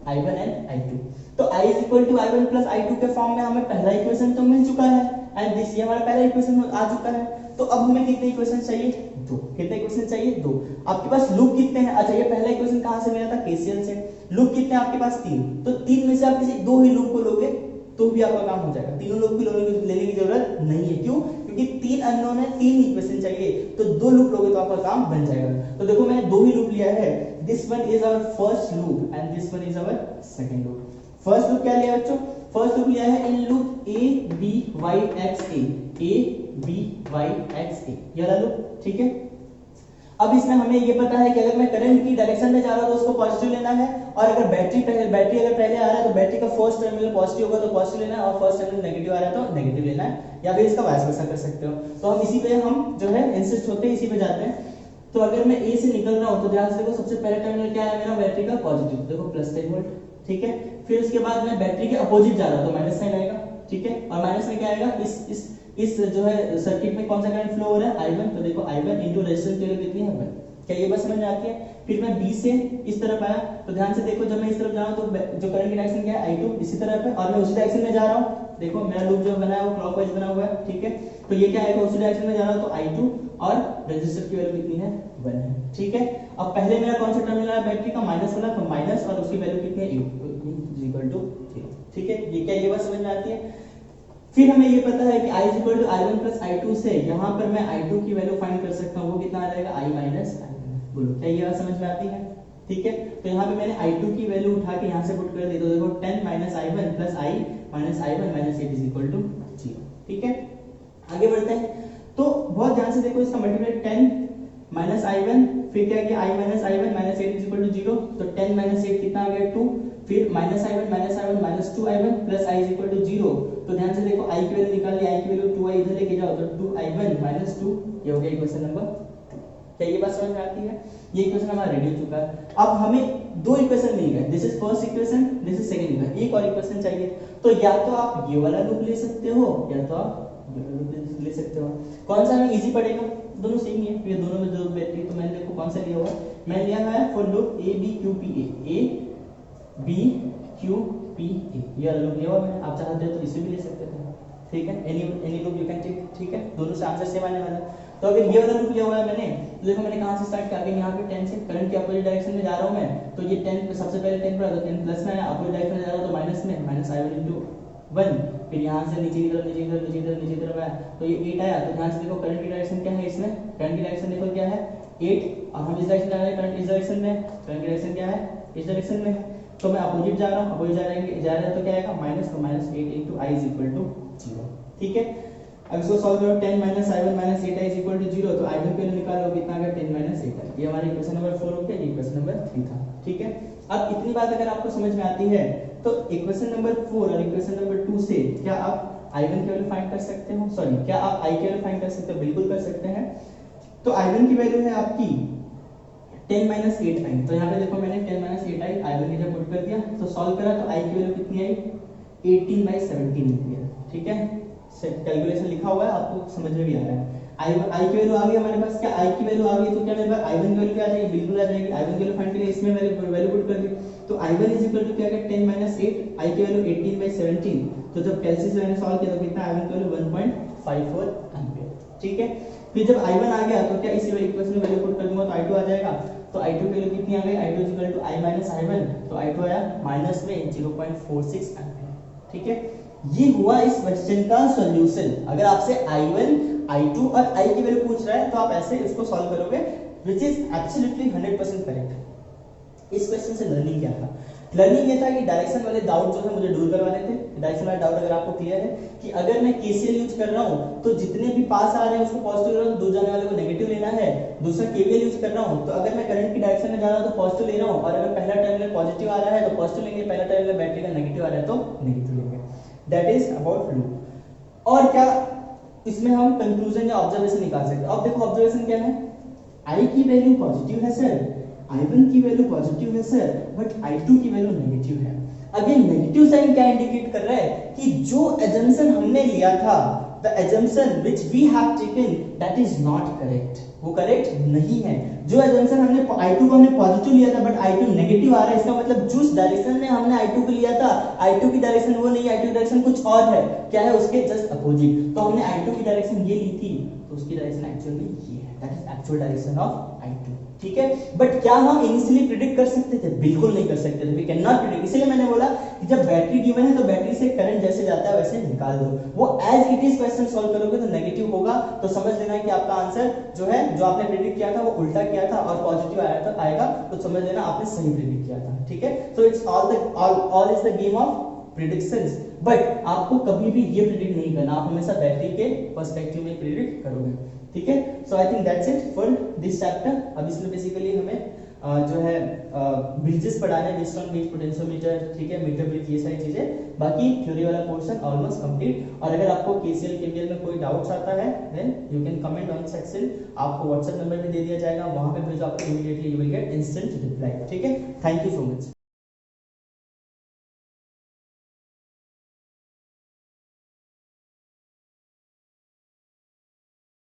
I1 एंड I2। तो I is equal to I1 plus I2 के फॉर्म में हमें पहला इक्वेशन तो मिल चुका है एंड दिस ये हमारा पहला इक्वेशन आ चुका है। तो अब हमें कितने इक्वेशन चाहिए, 2। कितने इक्वेशन चाहिए, 2। आपके पास लूप कितने हैं, अच्छा ये पहला इक्वेशन कहां से मिला था, KCL से। लूप कितने आपके पास, 3। तो 3 में से आप किसी 2 ही लूप को लोगे तो भी आपका काम हो जाएगा। तीनों लूप की लेने की जरूरत नहीं है। क्यों, क्योंकि 3 अननोन है, 3 इक्वेशन चाहिए, तो 2 लूप लोगे तो आपका काम बन जाएगा। तो देखो मैंने 2 ही लूप लिया है, this one is our first loop and this one is our second loop. First loop क्या लिया बच्चों, फर्स्ट लूप लिया है in loop A B Y X A, A B Y X A, ये वाला लूप, ठीक है। अब इसमें हमें ये पता है कि अगर मैं करंट की डायरेक्शन में जा रहा हूं तो उसको पॉजिटिव लेना है, और अगर बैटरी अगर पहले आ रहा है तो बैटरी का फर्स्ट टर्मिनल पॉजिटिव होगा तो पॉजिटिव लेना है, और फर्स्ट टर्मिनल नेगेटिव आ रहा है तो नेगेटिव लेना है, या फिर इसका वाइस वर्सा कर सकते हो। तो हम इसी पे हम जो है इंसिस्ट होते हैं, इसी पे जाते हैं। तो अगर मैं A से निकल रहा हूं तो ध्यान से देखो, सबसे पहला टर्मिनल क्या है मेरा, बैटरी का पॉजिटिव, देखो प्लस 10 वोल्ट, ठीक है। फिर उसके बाद मैं बैटरी के अपोजिट जा रहा हूं तो माइनस साइन आएगा, ठीक है। और माइनस में क्या आएगा, इस जो है सर्किट में कौन सा करंट फ्लो हो रहा है, I1। तो देखो I1 इनटू रेजिस्टेंस की वैल्यू कितनी है, 1। क्या ये बात समझ में आती है। फिर मैं B से इस तरफ आया तो ध्यान से देखो, जब मैं इस तरफ जा रहा हूं तो जो करंट की डायरेक्शन क्या है, I2 इसी तरफ है, और मैं उसी डायरेक्शन में जा रहा हूं। देखो मेरा लूप जो बना है वो क्लॉकवाइज बना हुआ है, ठीक है। तो ये क्या आएगा, उसी डायरेक्शन में जा रहा हूं तो I2, और रेजिस्टर की वैल्यू कितनी है, 1 है, ठीक है। अब पहले मेरा कौन सा टर्मिनल है बैटरी का, माइनस वाला, तो माइनस, और उसकी वैल्यू कितनी है, U, ठीक है। ये क्या, ये बात समझ में आती है। फिर हमें ये पता है कि I is equal to I1 plus I2 से यहाँ पर मैं I2 की वैल्यू फाइंड कर सकता हूँ, वो कितना आ जाएगा, I माइनस I1। बोलो क्या ये बात समझ में आती है, ठीक है। तो यहाँ पे मैंने I2 की वैल्यू उठा के यहाँ से पुट कर दी, तो देखो 10 minus I1 plus I minus I1 minus 8 is equal to 0, ठीक है। आगे बढ़ते हैं, तो बहुत ध्यान से देखो, इसका मल्टीप्लाई 10 माइनस I1, फिर क्या किया, I minus I1 minus 8 is equal to 0। तो 10 माइनस 8 कितना आ गया, 2। फिर minus I1 minus 2I1 plus I is equal to 0। तो ध्यान से देखो I की वैल्यू निकाल ली, I की वैल्यू 2I इधर लेके जाओ तो 2I1 माइनस 2, ये हो गया इक्वेशन नंबर 2, क्या ये बात समझ में आती है? ये इक्वेशन हमारा रेडी हो चुका है। अब हमें दो इक्वेशन मिल गए, this is first equation, this is second equation, एक और इक्वेशन चाहिए। तो या तो आप ये वाला लूप ले सकते हो या तो आप ये वाला लूप ले सकते हो। कौन सा हमें इजी पड़ेगा? दोनों सेम ही है, ये दोनों में जरूर बैठती है। तो मैंने देखो कौन सा लिया हुआ, मैंने लिया है for loop A B Q P A, A B Q P A, ये वाला लूप लिया हुआ मैंने। आप चाहते हो तो इसे भी ले सकते थे, ठीक है, any loop you can take, ठीक है, दोनों से आंसर सेम आने वाला है। तो अगर ये वाला लूप लिया हुआ है मैंने, तो देखो मैंने कहां से स्टार्ट किया, अगर यहाँ पे 10 से करंट के अपोजिट डायरेक्शन में जा रहा हूं मैं, तो ये 10 पे सबसे पहले 10 पर आता है, 10 प्लस में है, अपोजिट डायरेक्शन में जा रहा हूं तो माइनस में, माइनस i1 into 1, फिर यहाँ से नीचे की तरफ नीचे की तरफ नीचे की तरफ नीचे की तरफ आया तो ये 8 आया। तो ध्यान से देखो करंट की डायरेक्शन क्या है, इसमें करंट की डायरेक्शन देखो क्या है 8, और हम इस डायरेक्शन जा रहे हैं, करंट इस डायरेक्शन में, करंट की डायरेक्शन क्या है इस डायरेक्शन में, तो मैं अपोजिट जा रहा हूं, अपोजिट जा रहे हैं तो क्या आएगा माइनस, तो minus 8 into i is equal to 0, ठीक है। अब इसको सॉल्व करो, 10 minus i1 minus 8i is equal to 0, तो i1 के लिए निकालो कितना आ गया 10 minus 8i, ये हमारा इक्वेशन नंबर 4 हो गया, ये इक्वेशन नंबर 3 था, ठीक है। अब इतनी बात अगर आपको समझ में आती है तो इक्वेशन नंबर 4 और इक्वेशन नंबर 2 से क्या आप i1 की वैल्यू फाइंड कर सकते हो, सॉरी क्या आप i की वैल्यू फाइंड कर सकते हो, बिल्कुल कर सकते हैं। तो i1 की वैल्यू है आपकी 10 minus 8i, तो यहाँ पे देखो मैंने 10 minus 8i i1 की जगह पुट कर दिया, तो सॉल्व करा तो i की वैल्यू कितनी आई 18/17 निकली है, ठीक है। कैलकुलेशन लिखा हुआ है, आपको समझ में भी आ रहा है। i की वैल्यू आ गई हमारे पास, क्या i की वैल्यू आ गई तो क्या मेरे पास i1 की वैल्यू क्या आ जाएगी, बिल्कुल आ जाएगी। i1 की वैल्यू फाइंड करिए, इसमें वैल्यू पुट कर दी, तो i1 इज इक्वल टू क्या है 10 minus 8, i की वैल्यू 18/17, तो जब कैलकुलेशन मैंने सॉल्व किया तो कितना i1 की वैल्यू 1.54 एम्पीयर, ठीक है। फिर जब i1 आ गया तो क्या इसी इक्वेशन में वैल्यू पुट कर दूंगा तो i2 आ जाएगा, तो i2 की वैल्यू कितनी आ गई, i2 is equal to i minus i1, तो i2 आया माइनस में 0.46 एम्पीयर, ठीक है। ये हुआ इस क्वेश्चन का सॉल्यूशन। अगर आपसे i1, i2 और i की वैल्यू पूछ रहा है तो आप ऐसे इसको सॉल्व करोगे, व्हिच इज एब्सोल्युटली 100% करेक्ट। इस क्वेश्चन से लर्निंग क्या था, लर्निंग ये था कि डायरेक्शन वाले डाउट जो है मुझे दूर करवाने थे। डायरेक्शन वाला डाउट अगर आपको क्लियर है कि अगर मैं केसीएल यूज कर रहा हूं तो जितने भी पास आ रहे हैं उसको पॉजिटिव ले रहा हूं, दूर जाने वाले को नेगेटिव लेना है। दूसरा केवीएल यूज कर रहा हूं तो अगर मैं करंट की डायरेक्शन में जा रहा हूं तो पॉजिटिव ले रहा हूं, और अगर पहला टर्मिनल पॉजिटिव आ रहा है तो पॉजिटिव लेंगे, पहला टर्मिनल बैटरी का नेगेटिव आ रहा है तो नेगेटिव लेंगे। That is about loop. और क्या इसमें हम कंक्लूजन या ऑब्जर्वेशन निकाल सकते हैं। अब देखो ऑब्जर्वेशन क्या है, i की वैल्यू पॉजिटिव है सर, i1 की वैल्यू पॉजिटिव है सर, बट i2 की वैल्यू नेगेटिव है। अगेन नेगेटिव साइन क्या इंडिकेट कर रहा है कि जो assumption हमने लिया था, the assumption which we have taken that is not correct, वो करेक्ट नहीं है। जो assumption हमने i2 को हमने पॉजिटिव लिया था बट i2 नेगेटिव आ रहा है, इसका मतलब जिस डायरेक्शन में हमने i2 को लिया था i2 की डायरेक्शन वो नहीं, i2 की डायरेक्शन कुछ और है, क्या है उसके जस्ट अपोजिट। तो हमने i2 की डायरेक्शन ये ली थी तो उसकी डायरेक्शन एक्चुअली ये है, that is actual direction of i2, ठीक है। बट क्या हम इनिशियली प्रेडिक्ट कर सकते थे, बिल्कुल नहीं कर सकते थे, वी कैन नॉट प्रेडिक्ट। इसलिए मैंने बोला कि जब बैटरी गिवन है तो बैटरी से करंट जैसे जाता है वैसे निकाल दो, वो as it is question solve करोगे तो नेगेटिव होगा, तो समझ लेना कि आपका आंसर जो है जो आपने प्रेडिक्ट किया था वो उल्टा किया था और पॉजिटिव आया था आएगा, तो समझ लेना आपने सही प्रेडिक्ट किया था, ठीक है। So it's all is the game of predictions, but आपको कभी भी ये प्रेडिक्ट नहीं करना, आप हमेशा बैटरी के पर्सपेक्टिव में प्रेडिक्ट करोगे, ठीक है। So I think that's it for this chapter. अब इसमें बेसिकली हमें जो है ब्रिजेस पढ़ाना है, बेस्ड ऑन ब्रिज पोटेंशियोमीटर, ठीक है, मीटर ब्रिज, ये सारी चीजें। बाकी थ्योरी वाला पोर्शन ऑलमोस्ट कंप्लीट। और अगर आपको केसीएल केवीएल में कोई डाउट्स आता है then you can comment on section, आपको व्हाट्सएप नंबर भी दे दिया जाएगा, वहां पे भेजो, आपको immediately you will get instant reply, ठीक है। Thank you so much.